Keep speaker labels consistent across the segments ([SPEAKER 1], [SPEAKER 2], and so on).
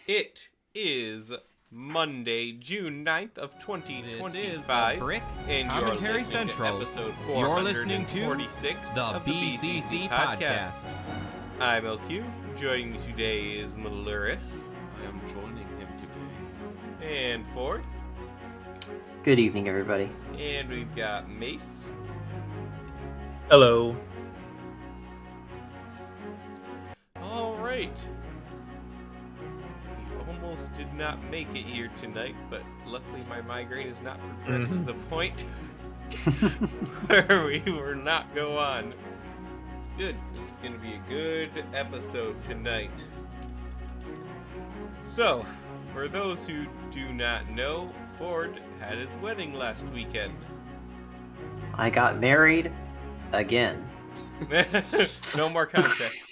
[SPEAKER 1] It is Monday, June 9th of 2025.
[SPEAKER 2] This is the Brick
[SPEAKER 1] and
[SPEAKER 2] Commentary
[SPEAKER 1] you're listening
[SPEAKER 2] Central.
[SPEAKER 1] to episode
[SPEAKER 2] You're listening to
[SPEAKER 1] 446
[SPEAKER 2] the
[SPEAKER 1] of the
[SPEAKER 2] BCC
[SPEAKER 1] podcast.
[SPEAKER 2] podcast.
[SPEAKER 1] I'm LQ. Joining me today is Maluris.
[SPEAKER 3] I am joining him today.
[SPEAKER 1] And Ford.
[SPEAKER 4] Good evening, everybody.
[SPEAKER 1] And we've got Mace.
[SPEAKER 5] Hello.
[SPEAKER 1] Alright. We almost did not make it here tonight, but luckily my migraine has not progressed to the point where we were not go on. It's good. This is going to be a good episode tonight. So, for those who do not know, Ford had his wedding last weekend.
[SPEAKER 4] I got married again.
[SPEAKER 1] No more context.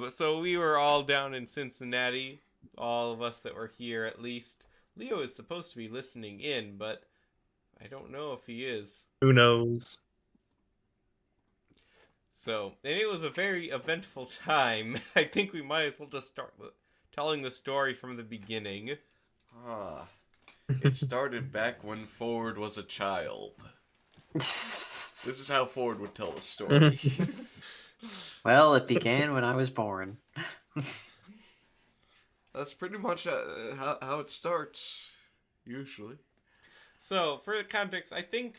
[SPEAKER 1] So we were all down in Cincinnati, all of us that were here at least. Leo is supposed to be listening in, but I don't know if he is.
[SPEAKER 5] Who knows?
[SPEAKER 1] So, and it was a very eventful time. I think we might as well just start telling the story from the beginning.
[SPEAKER 3] It started back when Ford was a child. This is how Ford would tell the story.
[SPEAKER 4] Well, it began when I was born.
[SPEAKER 3] That's pretty much how it starts, usually.
[SPEAKER 1] So, for the context, I think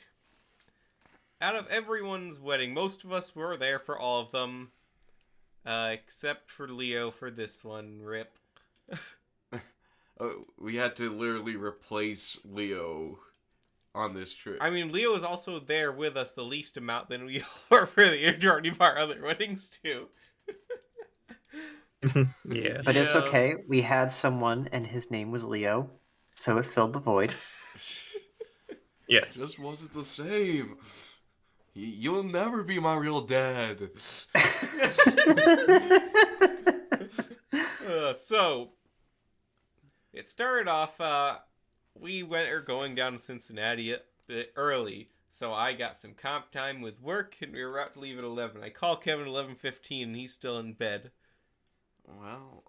[SPEAKER 1] out of everyone's wedding, most of us were there for all of them, except for Leo for this one. Rip.
[SPEAKER 3] We had to literally replace Leo on this trip.
[SPEAKER 1] I mean, Leo was also there with us the least amount than we were for the majority of our other weddings, too.
[SPEAKER 5] Yeah.
[SPEAKER 4] But it's okay. We had someone, and his name was Leo, so it filled the void.
[SPEAKER 5] Yes.
[SPEAKER 3] This wasn't the same. You'll never be my real dad.
[SPEAKER 1] So, it started off, we were going down to Cincinnati a bit early, so I got some comp time with work, and we were about to leave at 11. I call Kevin at 11:15, and he's still in bed.
[SPEAKER 3] Well,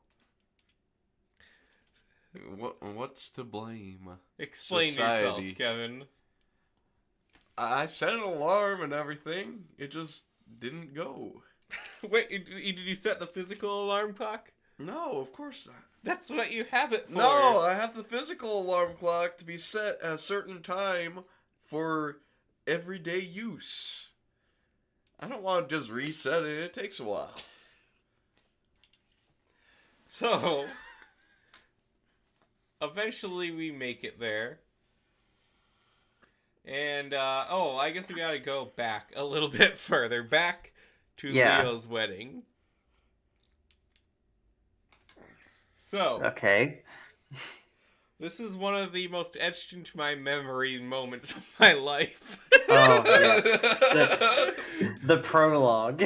[SPEAKER 3] what's to blame?
[SPEAKER 1] Explain
[SPEAKER 3] Society.
[SPEAKER 1] yourself, Kevin.
[SPEAKER 3] I set an alarm and everything. It just didn't go.
[SPEAKER 1] Wait, did you set the physical alarm clock?
[SPEAKER 3] No, of course not.
[SPEAKER 1] That's what you have it for.
[SPEAKER 3] No, I have the physical alarm clock to be set at a certain time for everyday use. I don't want to just reset it. It takes a while.
[SPEAKER 1] So, eventually we make it there. And, I guess we gotta go back a little bit further. Back to Leo's wedding. So,
[SPEAKER 4] Okay.
[SPEAKER 1] this is one of the most etched into my memory moments of my life.
[SPEAKER 4] Oh, yes. The prologue.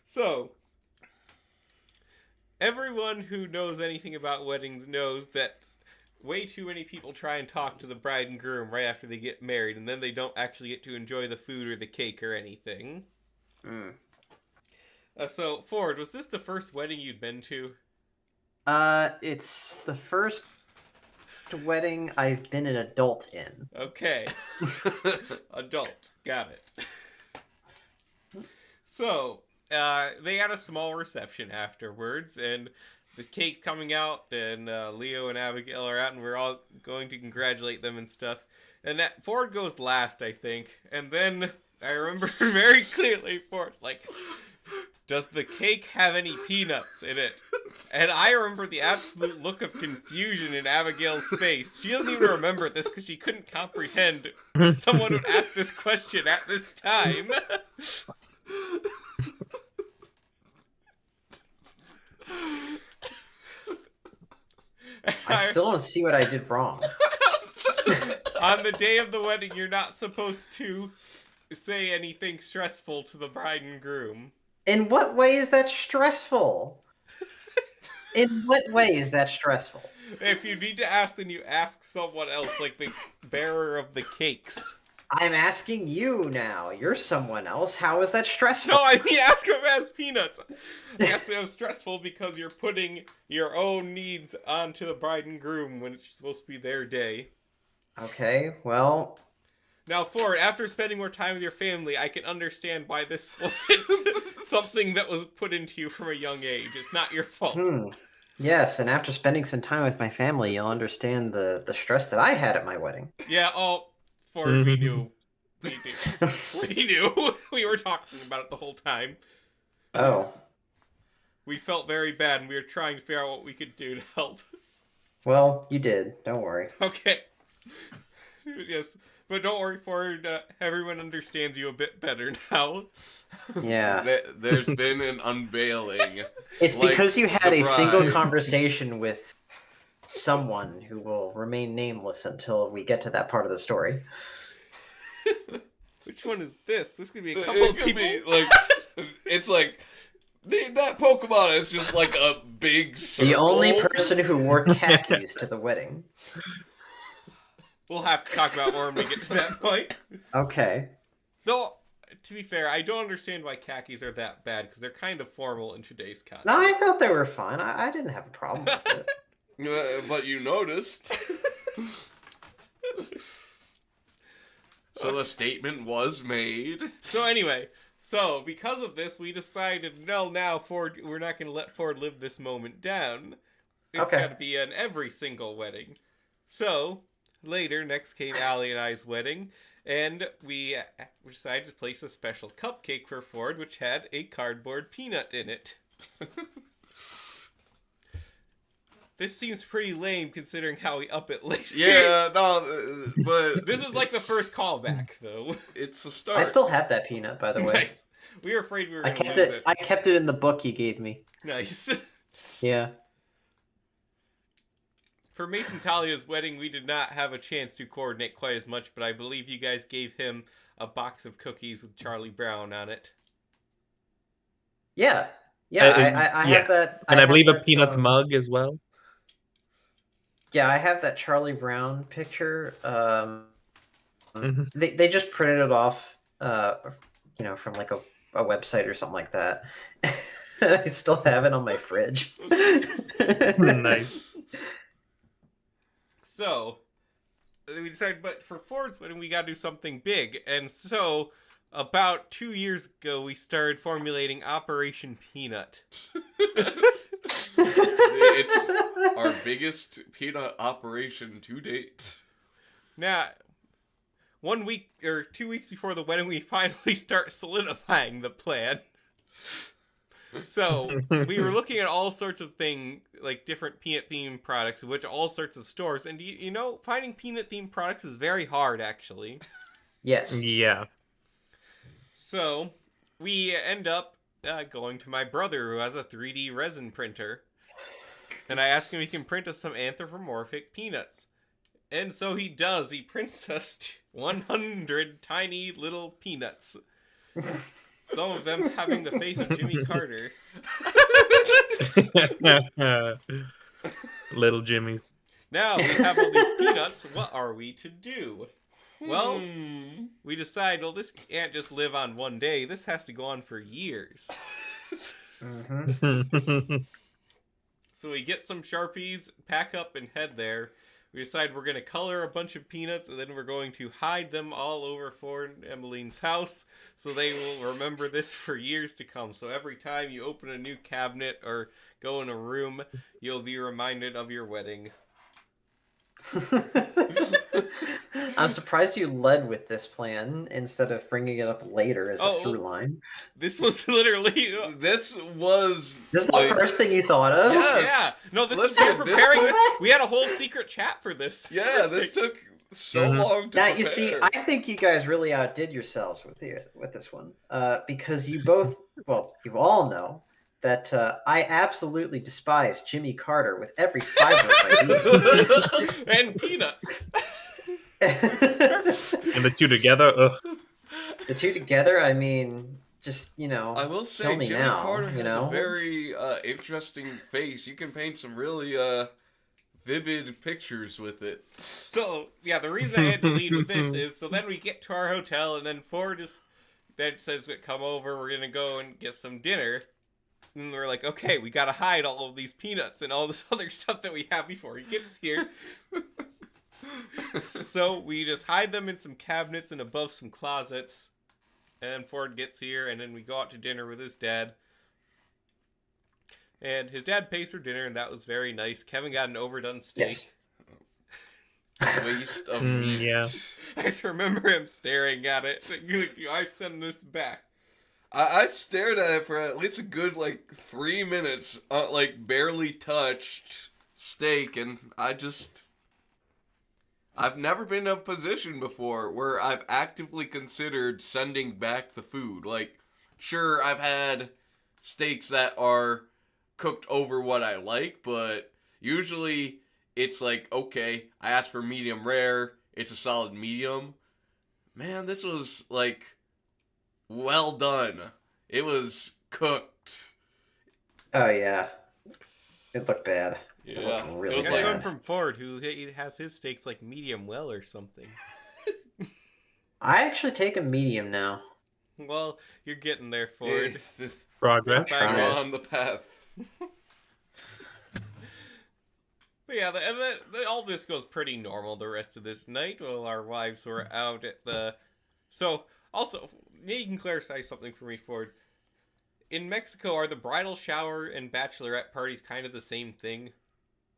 [SPEAKER 1] So, everyone who knows anything about weddings knows that way too many people try and talk to the bride and groom right after they get married, and then they don't actually get to enjoy the food or the cake or anything. So, Ford, was this the first wedding you'd been to?
[SPEAKER 4] It's the first wedding I've been an adult in.
[SPEAKER 1] Okay. Adult. Got it. So, they had a small reception afterwards, and the cake coming out, and Leo and Abigail are out, and we're all going to congratulate them and stuff. And that Ford goes last, I think. And then I remember very clearly Ford's like, does the cake have any peanuts in it? And I remember the absolute look of confusion in Abigail's face. She doesn't even remember this because she couldn't comprehend someone would ask this question at this time.
[SPEAKER 4] I still don't see what I did wrong.
[SPEAKER 1] On the day of the wedding, you're not supposed to say anything stressful to the bride and groom.
[SPEAKER 4] In what way is that stressful? In what way is that stressful?
[SPEAKER 1] If you need to ask, then you ask someone else, like the bearer of the cakes.
[SPEAKER 4] I'm asking you now. You're someone else. How is that stressful?
[SPEAKER 1] No, I mean ask him as Peanuts. Yes, it was stressful because you're putting your own needs onto the bride and groom when it's supposed to be their day.
[SPEAKER 4] Okay, well,
[SPEAKER 1] Now, Ford, after spending more time with your family, I can understand why this wasn't something that was put into you from a young age. It's not your fault.
[SPEAKER 4] yes, and after spending some time with my family, you'll understand the stress that I had at my wedding.
[SPEAKER 1] Yeah, Ford, we knew. We knew. We knew. We were talking about it the whole time.
[SPEAKER 4] Oh,
[SPEAKER 1] We felt very bad, and we were trying to figure out what we could do to help.
[SPEAKER 4] well, you did. Don't worry.
[SPEAKER 1] Okay. Yes, but don't worry, Ford. Everyone understands you a bit better now.
[SPEAKER 4] Yeah.
[SPEAKER 3] There's been an unveiling.
[SPEAKER 4] It's
[SPEAKER 3] like
[SPEAKER 4] because you had
[SPEAKER 3] the
[SPEAKER 4] a single
[SPEAKER 3] bride.
[SPEAKER 4] conversation with someone who will remain nameless until we get to that part of the story.
[SPEAKER 1] Which one is this? This could be a couple
[SPEAKER 3] It
[SPEAKER 1] of
[SPEAKER 3] could
[SPEAKER 1] people.
[SPEAKER 3] be like, it's like that Pokemon is just like a big circle.
[SPEAKER 4] The only person who wore khakis to the wedding.
[SPEAKER 1] We'll have to talk about more when we get to that point.
[SPEAKER 4] Okay.
[SPEAKER 1] Though, to be fair, I don't understand why khakis are that bad, because they're kind of formal in today's context.
[SPEAKER 4] No, I thought they were fine. I didn't have a problem with it.
[SPEAKER 3] But you noticed. So the statement was made.
[SPEAKER 1] So anyway, because of this, we decided, no, now Ford, we're not going to let Ford live this moment down. It's
[SPEAKER 4] Okay.
[SPEAKER 1] got to be an every single wedding. So, later, next came Allie and I's wedding, and we decided to place a special cupcake for Ford, which had a cardboard peanut in it. This seems pretty lame considering how we up it later.
[SPEAKER 3] Yeah, no, but
[SPEAKER 1] This was like the first callback, though.
[SPEAKER 3] it's a start.
[SPEAKER 4] I still have that peanut, by the way.
[SPEAKER 1] Nice. We were afraid we were
[SPEAKER 4] I
[SPEAKER 1] going to
[SPEAKER 4] kept
[SPEAKER 1] lose
[SPEAKER 4] it.
[SPEAKER 1] it.
[SPEAKER 4] I kept it in the book you gave me.
[SPEAKER 1] Nice.
[SPEAKER 4] Yeah.
[SPEAKER 1] For Mason Talia's wedding, we did not have a chance to coordinate quite as much, but I believe you guys gave him a box of cookies with Charlie Brown on it.
[SPEAKER 4] Yeah. Yeah.
[SPEAKER 5] And-
[SPEAKER 4] I
[SPEAKER 5] yes.
[SPEAKER 4] have that.
[SPEAKER 5] And I
[SPEAKER 4] have
[SPEAKER 5] believe a
[SPEAKER 4] that,
[SPEAKER 5] Peanuts mug as well.
[SPEAKER 4] Yeah, I have that Charlie Brown picture.
[SPEAKER 5] Mhm.
[SPEAKER 4] They just printed it off, from like a website or something like that. I still have it on my fridge.
[SPEAKER 5] Nice.
[SPEAKER 1] So, we decided, but for Ford's wedding, we got to do something big. And so, about 2 years ago, we started formulating Operation Peanut.
[SPEAKER 3] It's our biggest peanut operation to date.
[SPEAKER 1] Now, 1 week or 2 weeks before the wedding, we finally start solidifying the plan. So, we were looking at all sorts of things, like different peanut-themed products, which all sorts of stores. And, finding peanut-themed products is very hard, actually.
[SPEAKER 4] Yes.
[SPEAKER 5] Yeah.
[SPEAKER 1] So, we end up going to my brother, who has a 3D resin printer. And I asked him if he can print us some anthropomorphic peanuts. And so he does. He prints us 100 tiny little peanuts. Some of them having the face of Jimmy Carter.
[SPEAKER 5] Little Jimmy's.
[SPEAKER 1] Now we have all these peanuts. What are we to do? Well, we decide, this can't just live on one day. This has to go on for years. So we get some Sharpies, pack up, and head there. We decide we're going to color a bunch of peanuts, and then we're going to hide them all over Ford and Emmeline's house, so they will remember this for years to come. So every time you open a new cabinet or go in a room, you'll be reminded of your wedding.
[SPEAKER 4] I'm surprised you led with this plan instead of bringing it up later as a
[SPEAKER 1] Oh.
[SPEAKER 4] through line.
[SPEAKER 1] This was literally...
[SPEAKER 3] This was
[SPEAKER 4] This is
[SPEAKER 3] like,
[SPEAKER 4] the first thing you thought of?
[SPEAKER 3] Yes.
[SPEAKER 1] Yeah, no, this
[SPEAKER 3] Listen,
[SPEAKER 1] is
[SPEAKER 3] this
[SPEAKER 1] preparing
[SPEAKER 3] took-
[SPEAKER 1] this. We had a whole secret chat for this.
[SPEAKER 3] Yeah, this took so
[SPEAKER 5] Mhm.
[SPEAKER 3] long to
[SPEAKER 4] Now,
[SPEAKER 3] prepare.
[SPEAKER 4] you see, I think you guys really outdid yourselves with this one. Because you both, you all know that I absolutely despise Jimmy Carter with every fiber of my being.
[SPEAKER 1] And peanuts.
[SPEAKER 5] And the two together, ugh.
[SPEAKER 4] The two together, I mean, just,
[SPEAKER 3] I will
[SPEAKER 4] kill
[SPEAKER 3] say
[SPEAKER 4] me
[SPEAKER 3] Jimmy
[SPEAKER 4] now,
[SPEAKER 3] Carter has
[SPEAKER 4] you know?
[SPEAKER 3] a very interesting face. You can paint some really vivid pictures with it.
[SPEAKER 1] So, yeah, the reason I had to lead with this is, so then we get to our hotel, and then Ford then says, come over, we're gonna go and get some dinner. And we're like, okay, we gotta hide all of these peanuts and all this other stuff that we have before he gets here. So we just hide them in some cabinets and above some closets. And Ford gets here, and then we go out to dinner with his dad. And his dad pays for dinner, and that was very nice. Kevin got an overdone steak.
[SPEAKER 4] Yes.
[SPEAKER 3] Waste of meat.
[SPEAKER 5] Yeah.
[SPEAKER 1] I just remember him staring at it. Saying, I send this back.
[SPEAKER 3] I stared at it for at least a good, 3 minutes, barely touched steak, and I've never been in a position before where I've actively considered sending back the food. Sure, I've had steaks that are cooked over what I like, but usually it's okay, I asked for medium rare, it's a solid medium. Man, this was, well done. It was cooked.
[SPEAKER 4] Oh yeah, it looked bad. It
[SPEAKER 3] Yeah.
[SPEAKER 4] looked really
[SPEAKER 1] It was
[SPEAKER 4] bad.
[SPEAKER 1] like one from Ford, who has his steaks medium well or something.
[SPEAKER 4] I actually take a medium now.
[SPEAKER 1] Well, you're getting there, Ford.
[SPEAKER 5] Progress.
[SPEAKER 1] Bye,
[SPEAKER 3] We're
[SPEAKER 1] man.
[SPEAKER 3] on the path.
[SPEAKER 1] But yeah, all this goes pretty normal the rest of this night while our wives were out at the... So, also, you can clarify something for me, Ford. In Mexico, are the bridal shower and bachelorette parties kind of the same thing?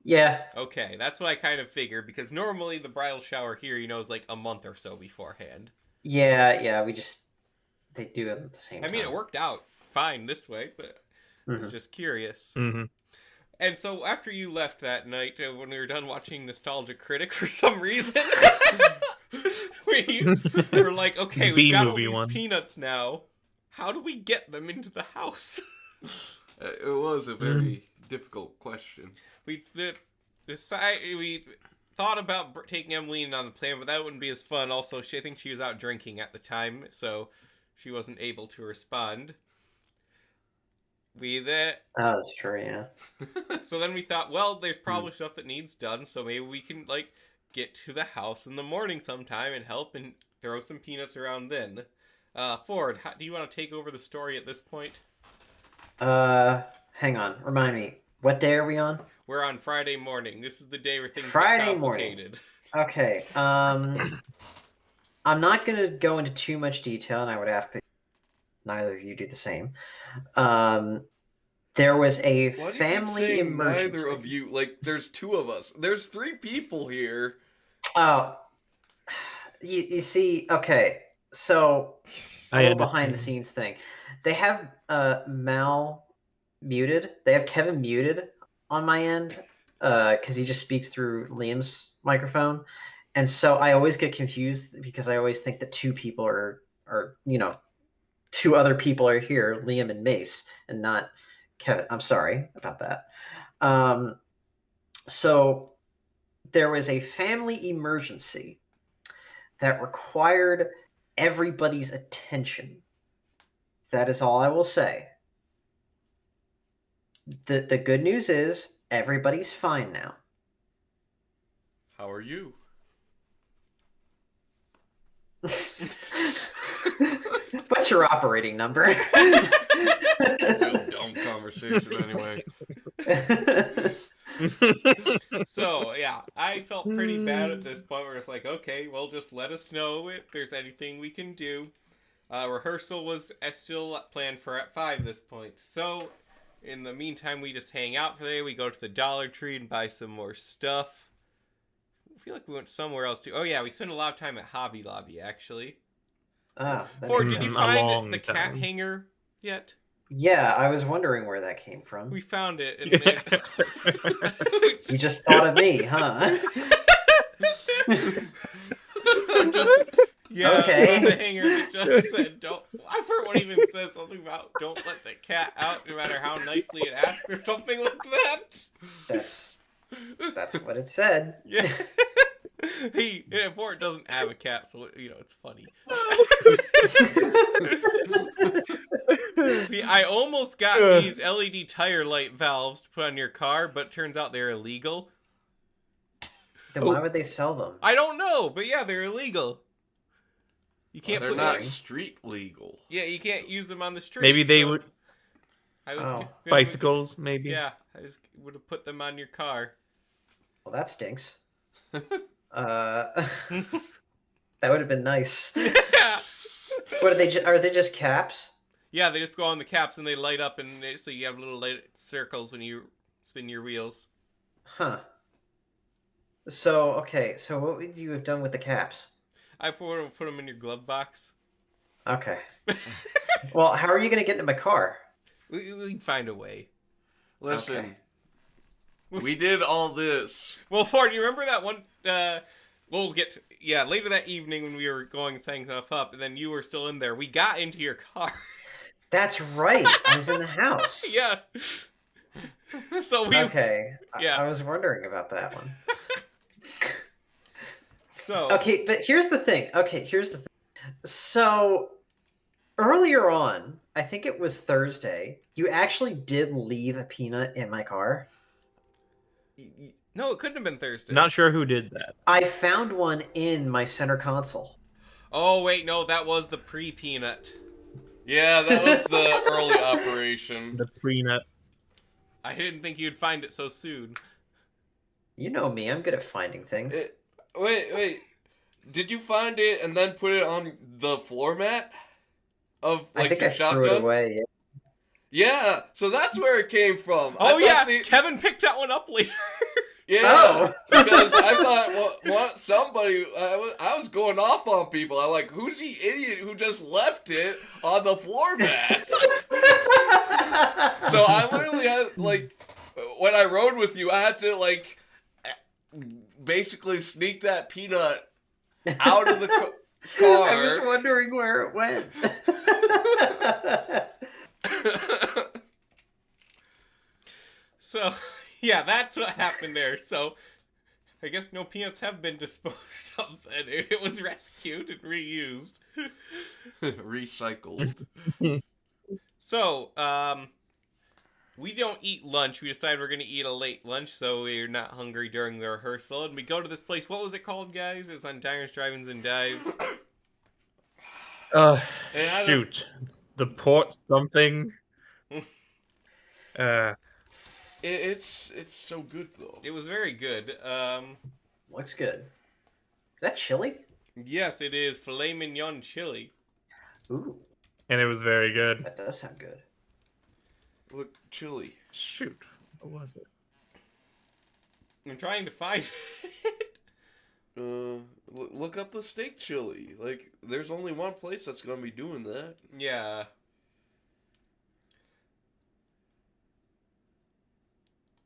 [SPEAKER 4] Yeah.
[SPEAKER 1] Okay, that's what I kind of figured, because normally the bridal shower here, is a month or so beforehand.
[SPEAKER 4] Yeah, they do it at the same
[SPEAKER 1] I
[SPEAKER 4] time.
[SPEAKER 1] mean, it worked out fine this way, but I was
[SPEAKER 4] Mhm.
[SPEAKER 1] just curious.
[SPEAKER 5] Mm-hmm.
[SPEAKER 1] And so after you left that night, when we were done watching Nostalgia Critic for some reason, we were like, okay, we've got all
[SPEAKER 5] B-movie
[SPEAKER 1] these
[SPEAKER 5] one.
[SPEAKER 1] peanuts now. How do we get them into the house?
[SPEAKER 3] It was a very difficult question.
[SPEAKER 1] We thought about taking Emily on the plane, but that wouldn't be as fun. Also, I think she was out drinking at the time, so she wasn't able to respond.
[SPEAKER 4] Oh, that's true. Yeah.
[SPEAKER 1] So then we thought, well, there's probably stuff that needs done, so maybe we can get to the house in the morning sometime and help and throw some peanuts around then. Ford, do you want to take over the story at this point?
[SPEAKER 4] Hang on. Remind me. What day are we on?
[SPEAKER 1] We're on Friday morning. This is the day where things
[SPEAKER 4] Friday
[SPEAKER 1] get
[SPEAKER 4] morning.
[SPEAKER 1] complicated.
[SPEAKER 4] Okay. I'm not going to go into too much detail, and I would ask that neither of you do the same. There was a
[SPEAKER 3] Why do you keep
[SPEAKER 4] family
[SPEAKER 3] saying
[SPEAKER 4] emergency.
[SPEAKER 3] neither of you? There's 2 of us. There's 3 people here.
[SPEAKER 4] Oh, you see, okay. So, a
[SPEAKER 5] I
[SPEAKER 4] little behind the
[SPEAKER 5] understand.
[SPEAKER 4] scenes thing. They have Mal muted. They have Kevin muted on my end because he just speaks through Liam's microphone, and so I always get confused because I always think that 2 people are 2 other people are here, Liam and Mace, and not Kevin. I'm sorry about that. So there was a family emergency that required everybody's attention. That is all I will say. The good news is everybody's fine now.
[SPEAKER 3] How are you?
[SPEAKER 4] What's your operating number?
[SPEAKER 3] It's a dumb conversation anyway.
[SPEAKER 1] So, yeah, I felt pretty bad at this point where it's okay, well, just let us know if there's anything we can do. Rehearsal was still planned for at 5 this point. So, in the meantime, we just hang out for the day. We go to the Dollar Tree and buy some more stuff. I feel like we went somewhere else too. Oh, yeah, we spent a lot of time at Hobby Lobby, actually.
[SPEAKER 4] That
[SPEAKER 1] Ford,
[SPEAKER 4] makes
[SPEAKER 1] did you
[SPEAKER 4] sense.
[SPEAKER 5] A
[SPEAKER 1] find
[SPEAKER 5] long
[SPEAKER 1] the cat
[SPEAKER 5] time.
[SPEAKER 1] hanger yet?
[SPEAKER 4] Yeah, I was wondering where that came from.
[SPEAKER 1] We found it. And
[SPEAKER 4] You just thought of me, huh?
[SPEAKER 1] Yeah,
[SPEAKER 4] Okay.
[SPEAKER 1] the hanger that just said, don't. I've heard one even said something about don't let the cat out no matter how nicely it asked or something like that.
[SPEAKER 4] That's what it said.
[SPEAKER 1] Yeah. Ford doesn't have a cat, so, it's funny. See, I almost got these LED tire light valves to put on your car, but it turns out they're illegal.
[SPEAKER 4] Then why would they sell them?
[SPEAKER 1] I don't know, but yeah, they're illegal. You can't
[SPEAKER 3] They're
[SPEAKER 1] put
[SPEAKER 3] not
[SPEAKER 4] boring.
[SPEAKER 3] street legal.
[SPEAKER 1] Yeah, you can't use them on the street.
[SPEAKER 5] Maybe they
[SPEAKER 1] so
[SPEAKER 5] would
[SPEAKER 1] I was
[SPEAKER 4] Oh.
[SPEAKER 1] gonna-
[SPEAKER 5] bicycles. Maybe.
[SPEAKER 1] Yeah, I just would have put them on your car.
[SPEAKER 4] Well, that stinks. That would have been nice. What are they? Are they just caps?
[SPEAKER 1] Yeah, they just go on the caps and they light up, and so you have little light circles when you spin your wheels.
[SPEAKER 4] Huh. So okay. So what would you have done with the caps?
[SPEAKER 1] I put them in your glove box.
[SPEAKER 4] Okay. Well, how are you gonna get into my car?
[SPEAKER 1] We can find a way.
[SPEAKER 3] Listen,
[SPEAKER 4] Okay.
[SPEAKER 3] we did all this.
[SPEAKER 1] Well, Ford, you remember that one? We'll get to, yeah, later that evening when we were going setting stuff up, and then you were still in there. We got into your car.
[SPEAKER 4] That's right. I was in the house.
[SPEAKER 1] Yeah. So we
[SPEAKER 4] Okay.
[SPEAKER 1] Yeah.
[SPEAKER 4] I was wondering about that one.
[SPEAKER 1] so
[SPEAKER 4] Okay, but here's the thing. So earlier on, I think it was Thursday, you actually did leave a peanut in my car.
[SPEAKER 1] no, it couldn't have been Thursday.
[SPEAKER 5] Not sure who did that.
[SPEAKER 4] I found one in my center console.
[SPEAKER 1] Oh wait, no, that was the pre-peanut.
[SPEAKER 3] Yeah, that was the early operation.
[SPEAKER 5] The pre-nut.
[SPEAKER 1] I didn't think you'd find it so soon.
[SPEAKER 4] You know me, I'm good at finding things.
[SPEAKER 3] Wait. Did you find it and then put it on the floor mat of
[SPEAKER 4] I think
[SPEAKER 3] your
[SPEAKER 4] I
[SPEAKER 3] shotgun?
[SPEAKER 4] threw it away.
[SPEAKER 3] Yeah, so that's where it came from.
[SPEAKER 1] Oh yeah,
[SPEAKER 3] the-
[SPEAKER 1] Kevin picked that one up later.
[SPEAKER 3] Yeah,
[SPEAKER 4] Oh.
[SPEAKER 3] because I thought, what somebody, I was going off on people. I'm like, who's the idiot who just left it on the floor mat? So I literally had, like, when I rode with you, I had to, like, basically sneak that peanut out of the car.
[SPEAKER 4] I was wondering where it went.
[SPEAKER 1] So yeah, that's what happened there. So I guess no peanuts have been disposed of, and it was rescued and reused.
[SPEAKER 3] Recycled.
[SPEAKER 1] So, we don't eat lunch. We decided we're going to eat a late lunch, so we're not hungry during the rehearsal. And we go to this place. What was it called, guys? It was on Diners, Drive-Ins, and Dives.
[SPEAKER 3] Hey, I don't-
[SPEAKER 5] Shoot. The port something.
[SPEAKER 3] It's so good though.
[SPEAKER 1] It was very good.
[SPEAKER 4] Looks good. Is that chili?
[SPEAKER 1] Yes, it is filet mignon chili.
[SPEAKER 4] Ooh,
[SPEAKER 5] And it was very good.
[SPEAKER 4] that does sound good.
[SPEAKER 3] Look, chili.
[SPEAKER 5] Shoot. What was it?
[SPEAKER 1] I'm trying to find it.
[SPEAKER 3] Look up the steak chili. Like, there's only one place that's gonna be doing that.
[SPEAKER 1] Yeah.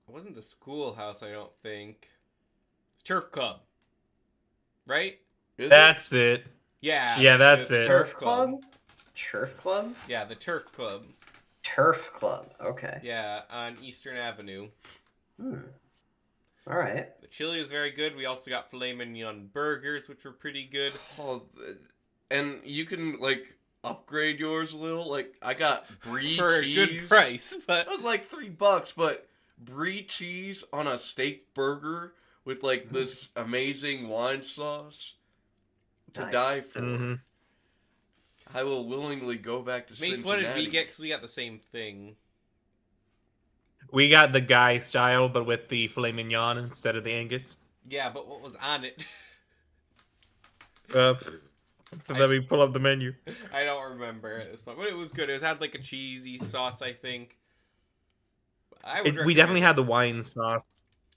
[SPEAKER 1] It wasn't the schoolhouse, I don't think. Turf Club. Right?
[SPEAKER 3] Is
[SPEAKER 5] That's it.
[SPEAKER 1] Yeah.
[SPEAKER 5] Yeah, that's
[SPEAKER 1] the
[SPEAKER 5] it.
[SPEAKER 4] Turf Club? Turf Club?
[SPEAKER 1] Yeah, the Turf Club.
[SPEAKER 4] Turf Club. Okay.
[SPEAKER 1] Yeah, on Eastern Avenue.
[SPEAKER 4] Hmm. All right.
[SPEAKER 1] The chili was very good. We also got filet mignon burgers, which were pretty good.
[SPEAKER 3] Oh, and you can like upgrade yours a little. Like, I got brie
[SPEAKER 1] For
[SPEAKER 3] cheese.
[SPEAKER 1] a good price, but
[SPEAKER 3] It was like $3, but brie cheese on a steak burger with like this amazing wine sauce to
[SPEAKER 4] Nice.
[SPEAKER 3] die for.
[SPEAKER 5] Mhm.
[SPEAKER 3] I will willingly go back to
[SPEAKER 1] Mace,
[SPEAKER 3] Cincinnati.
[SPEAKER 1] what did we get? Because we got the same thing.
[SPEAKER 5] We got the guy style, but with the filet mignon instead of the Angus.
[SPEAKER 1] Yeah, but what was on it?
[SPEAKER 5] Let me pull up the menu.
[SPEAKER 1] I don't remember at this point, but it was good. It had like a cheesy sauce, I think. I would
[SPEAKER 5] We
[SPEAKER 1] recommend
[SPEAKER 5] definitely
[SPEAKER 1] it.
[SPEAKER 5] had the wine sauce.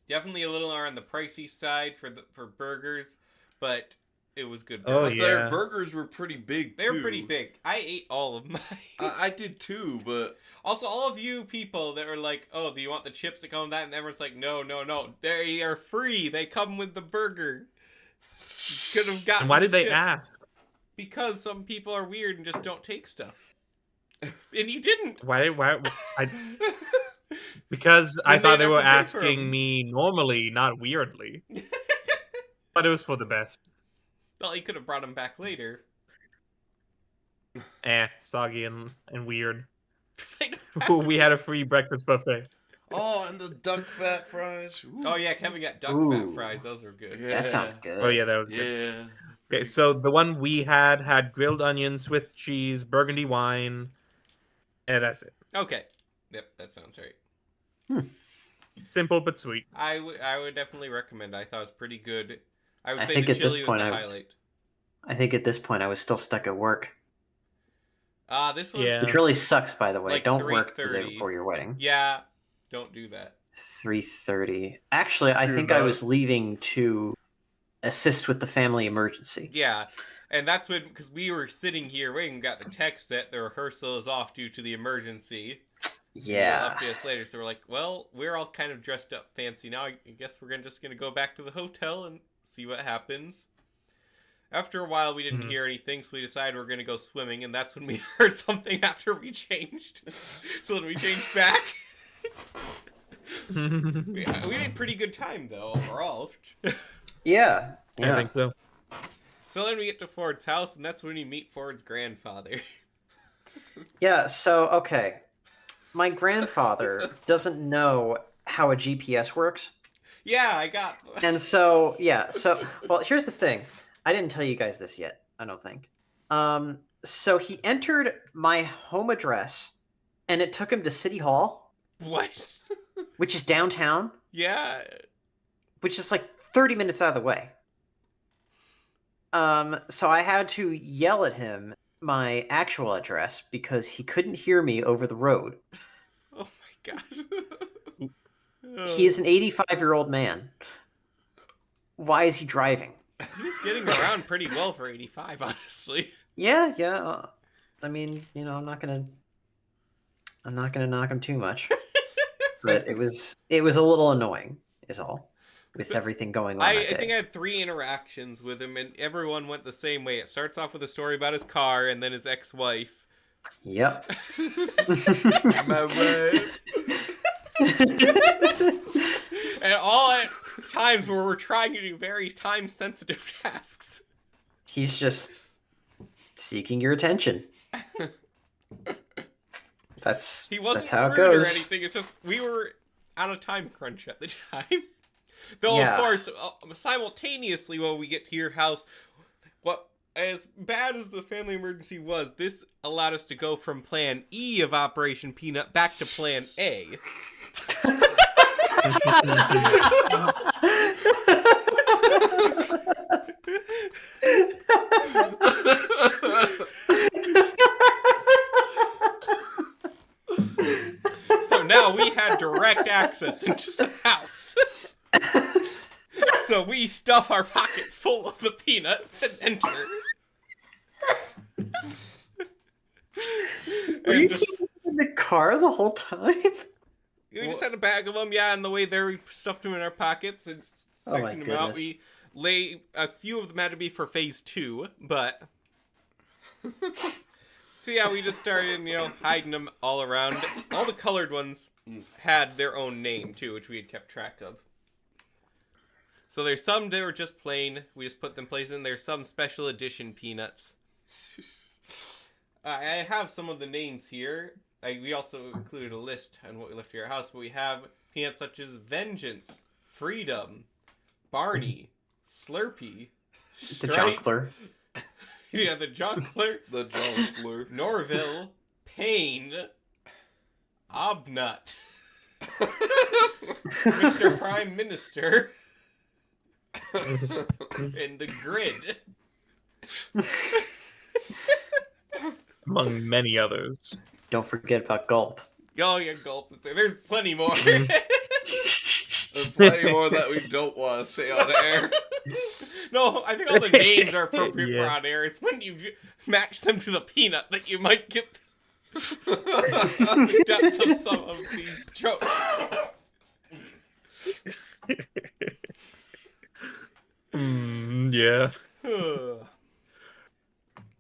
[SPEAKER 1] Definitely a little more on the pricey side for burgers, but it was good.
[SPEAKER 5] Oh,
[SPEAKER 1] burgers.
[SPEAKER 3] But their
[SPEAKER 5] yeah.
[SPEAKER 3] burgers were pretty big,
[SPEAKER 1] They were
[SPEAKER 3] too.
[SPEAKER 1] pretty big. I ate all of mine.
[SPEAKER 3] I did too, but
[SPEAKER 1] Also, all of you people that were like, "Oh, do you want the chips that come with that?" And everyone's like, "No, no, no. They are free. They come with the burger." Could have gotten.
[SPEAKER 5] And why did they
[SPEAKER 1] chips.
[SPEAKER 5] ask?
[SPEAKER 1] Because some people are weird and just don't take stuff. And you didn't.
[SPEAKER 5] Why? Because I
[SPEAKER 1] Then
[SPEAKER 5] thought
[SPEAKER 1] they'd
[SPEAKER 5] they
[SPEAKER 1] have
[SPEAKER 5] were
[SPEAKER 1] to pay for 'em.
[SPEAKER 5] asking me normally, not weirdly. But it was for the best.
[SPEAKER 1] Well, you could have brought them back later.
[SPEAKER 5] Soggy and weird.
[SPEAKER 1] They don't have to-
[SPEAKER 5] We had a free breakfast buffet.
[SPEAKER 3] Oh, and the duck fat fries. Ooh.
[SPEAKER 1] Oh yeah, Kevin got duck fat
[SPEAKER 4] Ooh.
[SPEAKER 1] fries. Those are good.
[SPEAKER 3] Yeah.
[SPEAKER 4] That sounds good.
[SPEAKER 5] Oh yeah, that was good.
[SPEAKER 3] Yeah.
[SPEAKER 5] Okay, so the one we had grilled onions with cheese, burgundy wine, and that's it.
[SPEAKER 1] Okay. Yep, that sounds right.
[SPEAKER 5] Simple but sweet.
[SPEAKER 1] I would definitely recommend. I thought it was pretty good. I would
[SPEAKER 4] I
[SPEAKER 1] say
[SPEAKER 4] think
[SPEAKER 1] the
[SPEAKER 4] at this
[SPEAKER 1] chili was
[SPEAKER 4] point
[SPEAKER 1] the
[SPEAKER 4] I was-
[SPEAKER 1] highlight.
[SPEAKER 4] I think at this point I was still stuck at work,
[SPEAKER 1] This was
[SPEAKER 5] Yeah.
[SPEAKER 4] which really sucks. By the way,
[SPEAKER 1] Like
[SPEAKER 4] don't work the day
[SPEAKER 1] 3:30.
[SPEAKER 4] before your wedding.
[SPEAKER 1] yeah. Don't do that.
[SPEAKER 4] 3:30. Actually, I
[SPEAKER 5] Do
[SPEAKER 4] think I
[SPEAKER 5] not.
[SPEAKER 4] was leaving to assist with the family emergency.
[SPEAKER 1] Yeah, and that's when because we were sitting here waiting, and got the text that the rehearsal is off due to the emergency.
[SPEAKER 4] Yeah.
[SPEAKER 1] They'll update us later. So we're like, well, we're all kind of dressed up fancy now. I guess we're just gonna go back to the hotel and see what happens. After a while, we didn't
[SPEAKER 5] Mhm.
[SPEAKER 1] hear anything, so we decided we're gonna go swimming, and that's when we heard something after we changed. So then we changed back. We had pretty good time though overall.
[SPEAKER 4] Yeah.
[SPEAKER 5] I think so.
[SPEAKER 1] So then we get to Ford's house, and that's when we meet Ford's grandfather.
[SPEAKER 4] Yeah. So okay, my grandfather doesn't know how a GPS works.
[SPEAKER 1] Yeah, I got.
[SPEAKER 4] And so, yeah, so well, here's the thing. I didn't tell you guys this yet, I don't think. So he entered my home address and it took him to City Hall,
[SPEAKER 1] What?
[SPEAKER 4] which is downtown,
[SPEAKER 1] Yeah.
[SPEAKER 4] which is like 30 minutes out of the way. So I had to yell at him my actual address because he couldn't hear me over the road.
[SPEAKER 1] Oh my gosh.
[SPEAKER 4] He is an 85-year-old man. Why is he driving?
[SPEAKER 1] He's getting around pretty well for 85, honestly.
[SPEAKER 4] Yeah, yeah. I mean, I'm not gonna knock him too much, but it was a little annoying, is all, with everything going on.
[SPEAKER 1] I
[SPEAKER 4] that
[SPEAKER 1] think
[SPEAKER 4] day.
[SPEAKER 1] I had 3 interactions with him, and everyone went the same way. It starts off with a story about his car, and then his ex-wife.
[SPEAKER 4] Yep.
[SPEAKER 3] My wife.
[SPEAKER 1] And all at times where we're trying to do very time-sensitive tasks.
[SPEAKER 4] He's just seeking your attention. That's
[SPEAKER 1] He wasn't
[SPEAKER 4] how it
[SPEAKER 1] rude or
[SPEAKER 4] goes.
[SPEAKER 1] anything. It's just we were on a time crunch at the time. Though,
[SPEAKER 4] Yeah.
[SPEAKER 1] of course, simultaneously while we get to your house, what as bad as the family emergency was, this allowed us to go from Plan E of Operation Peanut back to Plan A. So now we had direct access into the house. So we stuff our pockets full of the peanuts and enter.
[SPEAKER 4] Were
[SPEAKER 1] And
[SPEAKER 4] you
[SPEAKER 1] just-
[SPEAKER 4] keeping him in the car the whole time?
[SPEAKER 1] we just had a bag of them, yeah, on the way there we stuffed them in our pockets and
[SPEAKER 4] Oh my
[SPEAKER 1] sectioned them out.
[SPEAKER 4] goodness.
[SPEAKER 1] We lay a few of them had to be for phase 2, but so yeah, we just started, hiding them all around. All the colored ones had their own name too, which we had kept track of. So there's some that were just plain. We just put them places in. There's some special edition peanuts. I have some of the names here. We also included a list on what we left at your house. But we have peanuts such as Vengeance, Freedom, Barney, Slurpee,
[SPEAKER 4] The
[SPEAKER 1] Stripe-
[SPEAKER 4] Junkler.
[SPEAKER 1] Yeah, the Junkler,
[SPEAKER 3] The Junkler.
[SPEAKER 1] Norville, Pain, Obnut, Mr. Prime Minister, and the Grid.
[SPEAKER 5] Among many others.
[SPEAKER 4] Don't forget about Gulp.
[SPEAKER 1] Oh yeah, Gulp is there. There's plenty more.
[SPEAKER 3] There's plenty more that we don't want to say on air.
[SPEAKER 1] No, I think all the names are appropriate for
[SPEAKER 5] Yeah.
[SPEAKER 1] on air. It's when you match them to the peanut that you might get the depth of some of these jokes.
[SPEAKER 5] Yeah.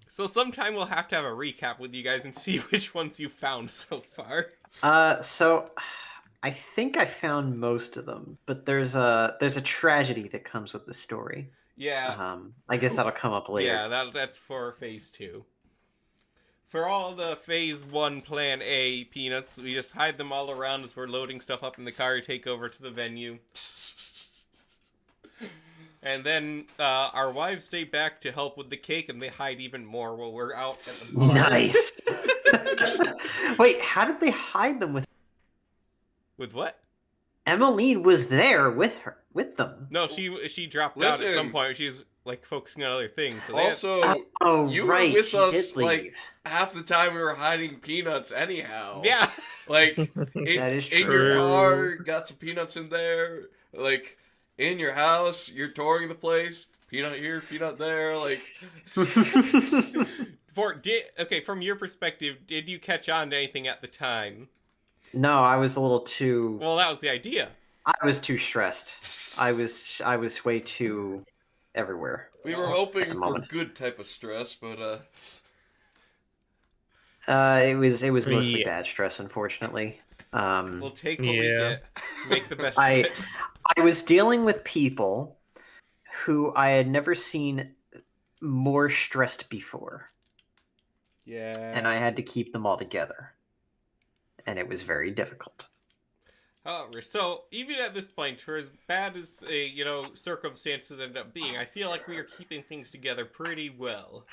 [SPEAKER 1] So sometime we'll have to have a recap with you guys and see which ones you found so far.
[SPEAKER 4] So I think I found most of them, but there's a tragedy that comes with the story.
[SPEAKER 1] Yeah.
[SPEAKER 4] I guess that'll come up later.
[SPEAKER 1] Yeah, that's for phase 2. For all the Phase 1 Plan A peanuts, we just hide them all around as we're loading stuff up in the car to take over to the venue. And then our wives stay back to help with the cake, and they hide even more while we're out at the bar.
[SPEAKER 4] Nice. Wait, how did they hide them with?
[SPEAKER 1] With what?
[SPEAKER 4] Emmeline was there with them.
[SPEAKER 1] No, she dropped out at some
[SPEAKER 3] Listen.
[SPEAKER 1] point. She's like focusing on other things. So they
[SPEAKER 3] Also,
[SPEAKER 4] Oh,
[SPEAKER 3] you
[SPEAKER 4] right.
[SPEAKER 3] were with
[SPEAKER 4] she
[SPEAKER 3] us
[SPEAKER 4] did leave.
[SPEAKER 3] like half the time we were hiding peanuts anyhow.
[SPEAKER 1] yeah.
[SPEAKER 3] Like
[SPEAKER 4] That is
[SPEAKER 3] in your
[SPEAKER 5] true.
[SPEAKER 3] car, got some peanuts in there. Like in your house, you're touring the place. Peanut here, peanut there. Like
[SPEAKER 1] From your perspective, did you catch on to anything at the time?
[SPEAKER 4] No, I was a little too.
[SPEAKER 1] Well, that was the idea.
[SPEAKER 4] I was too stressed. I was way too everywhere.
[SPEAKER 3] we were
[SPEAKER 4] at
[SPEAKER 3] hoping
[SPEAKER 4] the
[SPEAKER 3] for
[SPEAKER 4] moment.
[SPEAKER 3] good type of stress, but
[SPEAKER 4] It was mostly
[SPEAKER 5] Yeah.
[SPEAKER 4] bad stress, unfortunately.
[SPEAKER 1] We'll take what we
[SPEAKER 5] Yeah.
[SPEAKER 1] get. Make the best
[SPEAKER 4] I-
[SPEAKER 1] of it.
[SPEAKER 4] I was dealing with people who I had never seen more stressed before,
[SPEAKER 1] Yeah.
[SPEAKER 4] and I had to keep them all together, and it was very difficult.
[SPEAKER 1] However, so even at this point, for as bad as circumstances end up being, I feel like we are keeping things together pretty well.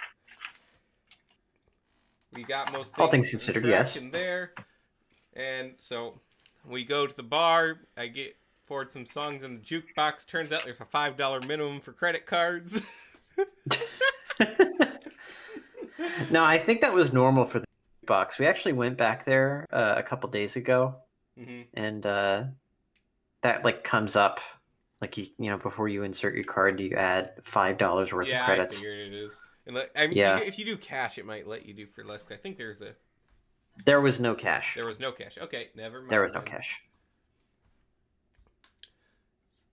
[SPEAKER 1] We got most
[SPEAKER 4] All things
[SPEAKER 1] on
[SPEAKER 4] considered,
[SPEAKER 1] track
[SPEAKER 4] yes.
[SPEAKER 1] in there, and so we go to the bar. I get forward some songs in the jukebox. Turns out there's a $5 minimum for credit cards.
[SPEAKER 4] No, I think that was normal for the box. We actually went back there a couple days ago,
[SPEAKER 1] hmm
[SPEAKER 4] and that like comes up like before you insert your card, you add $5 worth
[SPEAKER 1] Yeah,
[SPEAKER 4] of credits.
[SPEAKER 1] I figured it is. And I mean,
[SPEAKER 4] Yeah.
[SPEAKER 1] if you do cash, it might let you do for less. I think
[SPEAKER 4] There was no cash.
[SPEAKER 1] there was no cash. Okay, never mind.
[SPEAKER 4] There was no
[SPEAKER 1] then.
[SPEAKER 4] cash.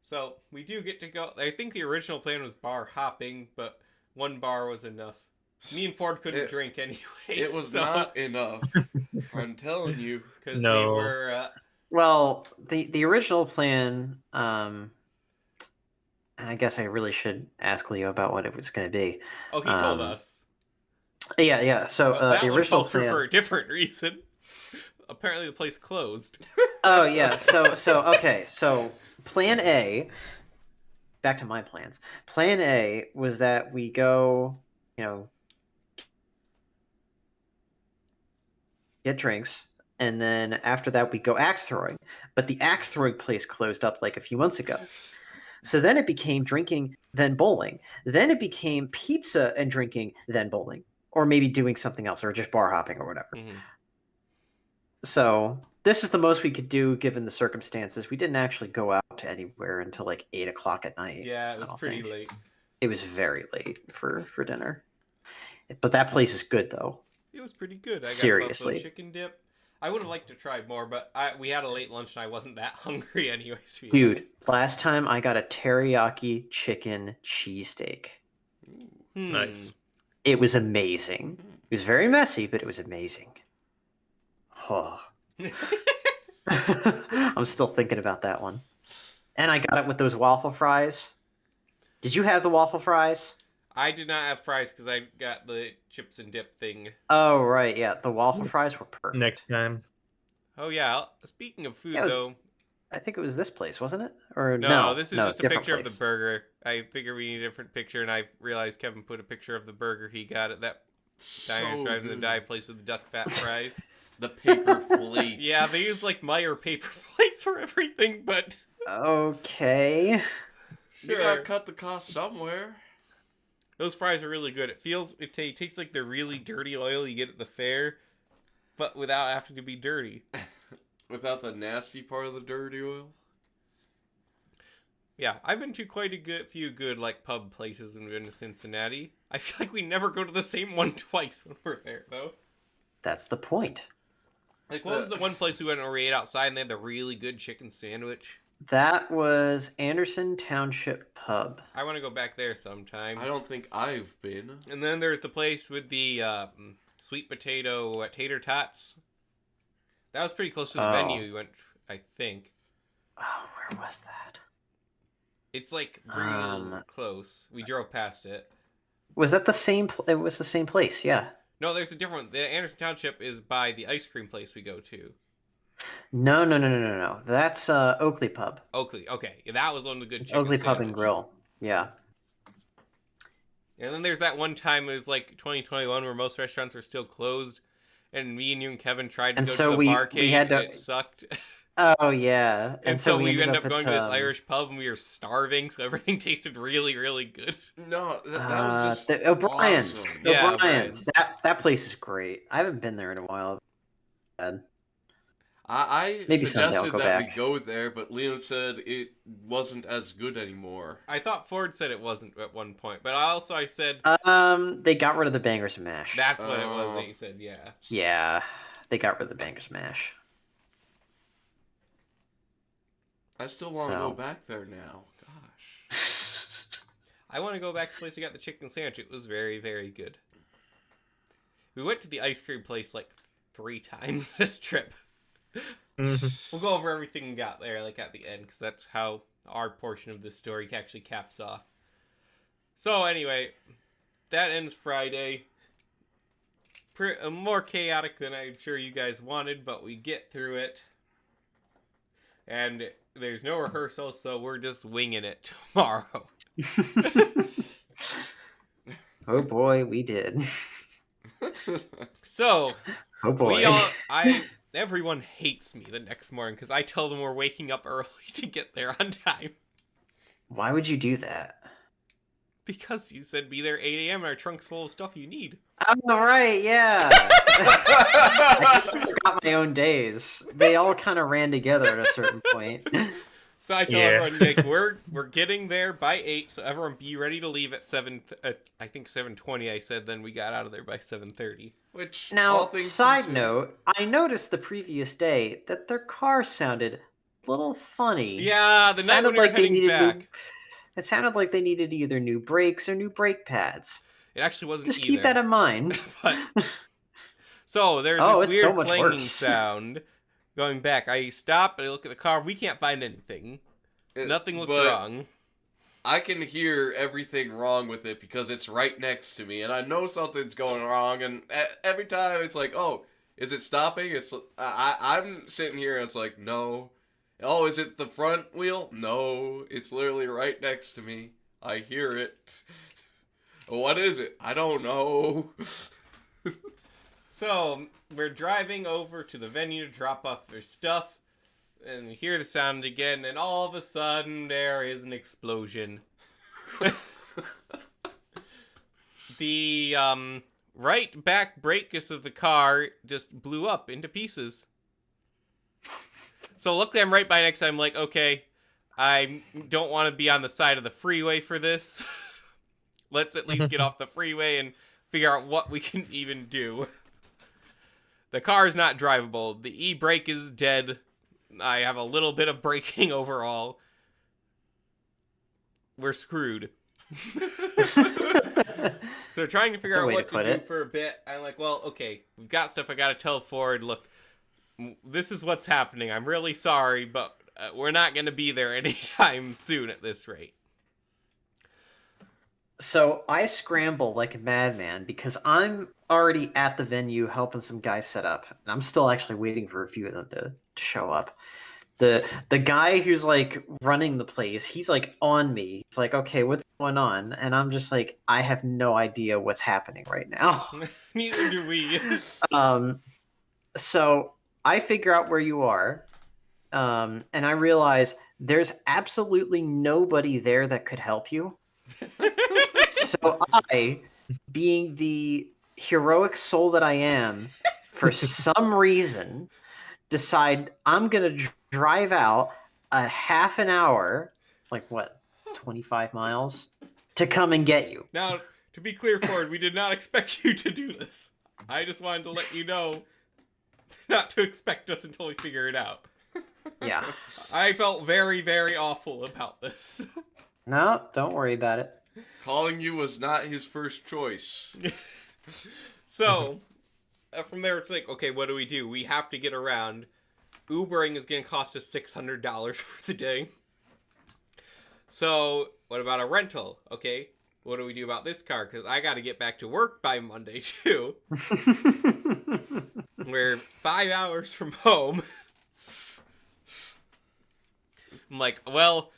[SPEAKER 1] So we do get to go. I think the original plan was bar hopping, but one bar was enough. Me and Ford couldn't drink anyway.
[SPEAKER 3] it was not enough. I'm telling you.
[SPEAKER 1] because
[SPEAKER 5] No.
[SPEAKER 1] we were.
[SPEAKER 4] Well, the original plan, and I guess I really should ask Leo about what it was going to be.
[SPEAKER 1] Oh, he told
[SPEAKER 4] Um,
[SPEAKER 1] us.
[SPEAKER 4] Yeah. So
[SPEAKER 1] But that
[SPEAKER 4] the
[SPEAKER 1] one
[SPEAKER 4] original
[SPEAKER 1] fell through
[SPEAKER 4] plan.
[SPEAKER 1] for a different reason. Apparently, the place closed.
[SPEAKER 4] Oh yeah. So okay. So plan A. Back to my plans. Plan A was that we go, get drinks, and then after that we go axe throwing. But the axe throwing place closed up like a few months ago. So then it became drinking, then bowling. Then it became pizza and drinking, then bowling, or maybe doing something else, or just bar hopping or whatever.
[SPEAKER 1] Mhm.
[SPEAKER 4] So this is the most we could do given the circumstances. We didn't actually go out to anywhere until like 8 o'clock at night.
[SPEAKER 1] Yeah, it
[SPEAKER 4] I
[SPEAKER 1] was
[SPEAKER 4] don't
[SPEAKER 1] pretty
[SPEAKER 4] think.
[SPEAKER 1] late.
[SPEAKER 4] It was very late for dinner. But that place is good though.
[SPEAKER 1] It was pretty good. I got
[SPEAKER 4] Seriously.
[SPEAKER 1] buffalo chicken dip. I would have liked to try more, but we had a late lunch and I wasn't that hungry anyways. to be
[SPEAKER 4] Dude,
[SPEAKER 1] honest.
[SPEAKER 4] last time I got a teriyaki chicken cheesesteak.
[SPEAKER 1] Hmm.
[SPEAKER 5] Nice.
[SPEAKER 4] It was amazing. It was very messy, but it was amazing. Oh. I'm still thinking about that one. And I got it with those waffle fries. Did you have the waffle fries?
[SPEAKER 1] I did not have fries because I got the chips and dip thing.
[SPEAKER 4] Oh, right. Yeah, the waffle fries were perfect.
[SPEAKER 5] Next time.
[SPEAKER 1] Oh yeah. Speaking of food,
[SPEAKER 4] Yeah, it was-
[SPEAKER 1] though,
[SPEAKER 4] I think it was this place, wasn't it? Or
[SPEAKER 1] no, this is just a
[SPEAKER 4] different
[SPEAKER 1] picture of
[SPEAKER 4] place.
[SPEAKER 1] the burger. I figure we need a different picture, and I realized Kevin put a picture of the burger he got at that Diners,
[SPEAKER 3] So
[SPEAKER 1] Drive-In, the
[SPEAKER 3] good.
[SPEAKER 1] Dive place with the duck fat fries.
[SPEAKER 3] The paper plates.
[SPEAKER 1] Yeah, they use like Meyer paper plates for everything, but
[SPEAKER 4] Okay.
[SPEAKER 3] You gotta cut the cost somewhere.
[SPEAKER 1] those fries are really good. It tastes like the really dirty oil you get at the fair, but without having to be dirty.
[SPEAKER 3] Without the nasty part of the dirty oil.
[SPEAKER 1] Yeah, I've been to quite a few good like pub places when we've been to Cincinnati. I feel like we never go to the same one twice when we're there, though.
[SPEAKER 4] That's the point.
[SPEAKER 1] Like, what was the one place we went and we ate outside and they had the really good chicken sandwich?
[SPEAKER 4] That was Anderson Township Pub.
[SPEAKER 1] I want to go back there sometime.
[SPEAKER 3] I don't think I've been.
[SPEAKER 1] And then there's the place with the sweet potato tater tots. That was pretty close to the
[SPEAKER 4] Oh.
[SPEAKER 1] venue we went, I think.
[SPEAKER 4] Oh, where was that?
[SPEAKER 1] It's like real close. We drove past it.
[SPEAKER 4] Was that the same? It was the same place. Yeah.
[SPEAKER 1] No, there's a different one. The Anderson Township is by the ice cream place we go to.
[SPEAKER 4] No. That's Oakley Pub.
[SPEAKER 1] Oakley. Okay, that was one of the good
[SPEAKER 4] It's
[SPEAKER 1] chicken
[SPEAKER 4] Oakley Pub and
[SPEAKER 1] sandwich.
[SPEAKER 4] Grill. Yeah.
[SPEAKER 1] And then there's that one time it was like 2021 where most restaurants are still closed, and me and you and Kevin tried to
[SPEAKER 4] And
[SPEAKER 1] go
[SPEAKER 4] so
[SPEAKER 1] to the
[SPEAKER 4] we
[SPEAKER 1] barcade
[SPEAKER 4] had to-
[SPEAKER 1] and it sucked.
[SPEAKER 4] Oh yeah.
[SPEAKER 1] And so we ended up
[SPEAKER 4] at,
[SPEAKER 1] going to this Irish pub and we were starving, so everything tasted really, really good.
[SPEAKER 3] No, that was just
[SPEAKER 4] the O'Brien's.
[SPEAKER 3] awesome.
[SPEAKER 1] Yeah,
[SPEAKER 4] O'Brien's. That place is great. I haven't been there in a while. Bad.
[SPEAKER 3] I
[SPEAKER 4] Maybe someday I'll
[SPEAKER 3] suggested
[SPEAKER 4] go
[SPEAKER 3] that
[SPEAKER 4] back.
[SPEAKER 3] we go there, but Leon said it wasn't as good anymore.
[SPEAKER 1] I thought Ford said it wasn't at one point, but I said
[SPEAKER 4] They got rid of the bangers and mash.
[SPEAKER 1] that's what it was
[SPEAKER 3] Oh.
[SPEAKER 1] that you said, yeah.
[SPEAKER 4] Yeah, they got rid of the bangers and mash.
[SPEAKER 3] I still want to
[SPEAKER 4] So.
[SPEAKER 3] go back there now. Gosh.
[SPEAKER 1] I want to go back to the place we got the chicken sandwich. It was very, very good. We went to the ice cream place like 3 times this trip.
[SPEAKER 5] Mhm.
[SPEAKER 1] We'll go over everything we got there, like at the end, because that's how our portion of this story actually caps off. So anyway, that ends Friday. More chaotic than I'm sure you guys wanted, but we get through it. And there's no rehearsal, so we're just winging it tomorrow.
[SPEAKER 4] Oh boy, we did.
[SPEAKER 1] So
[SPEAKER 4] Oh boy.
[SPEAKER 1] everyone hates me the next morning because I tell them we're waking up early to get there on time.
[SPEAKER 4] Why would you do that?
[SPEAKER 1] Because you said be there 8 a.m. and our trunk's full of stuff you need.
[SPEAKER 4] All right, yeah. I forgot my own days. They all kind of ran together at a certain point.
[SPEAKER 1] So I tell
[SPEAKER 5] Yeah.
[SPEAKER 1] everyone, like, we're getting there by 8, so everyone be ready to leave at 7. I think 7:20. I said then we got out of there by 7:30.
[SPEAKER 3] Which all
[SPEAKER 4] Now,
[SPEAKER 3] things
[SPEAKER 4] side
[SPEAKER 3] considered-
[SPEAKER 4] note, I noticed the previous day that their car sounded a little funny.
[SPEAKER 1] Yeah, the night
[SPEAKER 4] Sounded
[SPEAKER 1] when we were
[SPEAKER 4] like they
[SPEAKER 1] heading
[SPEAKER 4] needed
[SPEAKER 1] back,
[SPEAKER 4] new- It sounded like they needed either new brakes or new brake pads.
[SPEAKER 1] it actually wasn't.
[SPEAKER 4] Just
[SPEAKER 1] either.
[SPEAKER 4] keep that in mind.
[SPEAKER 1] But so there's
[SPEAKER 4] Oh,
[SPEAKER 1] this
[SPEAKER 4] it's so
[SPEAKER 1] weird
[SPEAKER 4] much
[SPEAKER 1] clanging
[SPEAKER 4] worse.
[SPEAKER 1] sound going back. I stop and I look at the car. We can't find anything. Nothing looks
[SPEAKER 3] but
[SPEAKER 1] wrong.
[SPEAKER 3] I can hear everything wrong with it because it's right next to me, and I know something's going wrong. And every time it's like, "Oh, is it stopping?" I'm sitting here and it's like, "No." Oh, is it the front wheel? No, it's literally right next to me. I hear it. What is it? I don't know.
[SPEAKER 1] So we're driving over to the venue to drop off their stuff, and we hear the sound again, and all of a sudden there is an explosion. The right back brakes of the car just blew up into pieces. So luckily I'm right by next to him, like, okay, I don't want to be on the side of the freeway for this. Let's at least get off the freeway and figure out what we can even do. The car is not drivable. The e-brake is dead. I have a little bit of braking overall. We're screwed. So trying to figure
[SPEAKER 4] That's a
[SPEAKER 1] out
[SPEAKER 4] way
[SPEAKER 1] what
[SPEAKER 4] to
[SPEAKER 1] to
[SPEAKER 4] put
[SPEAKER 1] do
[SPEAKER 4] it.
[SPEAKER 1] for a bit. I'm like, well, okay, we've got stuff I gotta tell Ford. Look, this is what's happening. I'm really sorry, but we're not gonna be there anytime soon at this rate.
[SPEAKER 4] So I scramble like a madman because I'm already at the venue helping some guys set up. And I'm still actually waiting for a few of them to show up. The guy who's like running the place, he's like on me. It's like, okay, what's going on? And I'm just like, I have no idea what's happening right now.
[SPEAKER 1] Neither do we.
[SPEAKER 4] So I figure out where you are, and I realize there's absolutely nobody there that could help you. So I, being the heroic soul that I am, for some reason, decide I'm gonna drive out a half an hour, like what, 25 miles, to come and get you.
[SPEAKER 1] Now, to be clear, Ford, we did not expect you to do this. I just wanted to let you know not to expect us until we figure it out.
[SPEAKER 4] Yeah.
[SPEAKER 1] I felt very, very awful about this.
[SPEAKER 4] No, don't worry about it.
[SPEAKER 3] Calling you was not his first choice.
[SPEAKER 1] So, from there, it's like, okay, what do? We have to get around. Ubering is going to cost us $600 for the day. So, what about a rental? Okay, what do we do about this car? Because I got to get back to work by Monday, too. We're 5 hours from home. I'm like, well,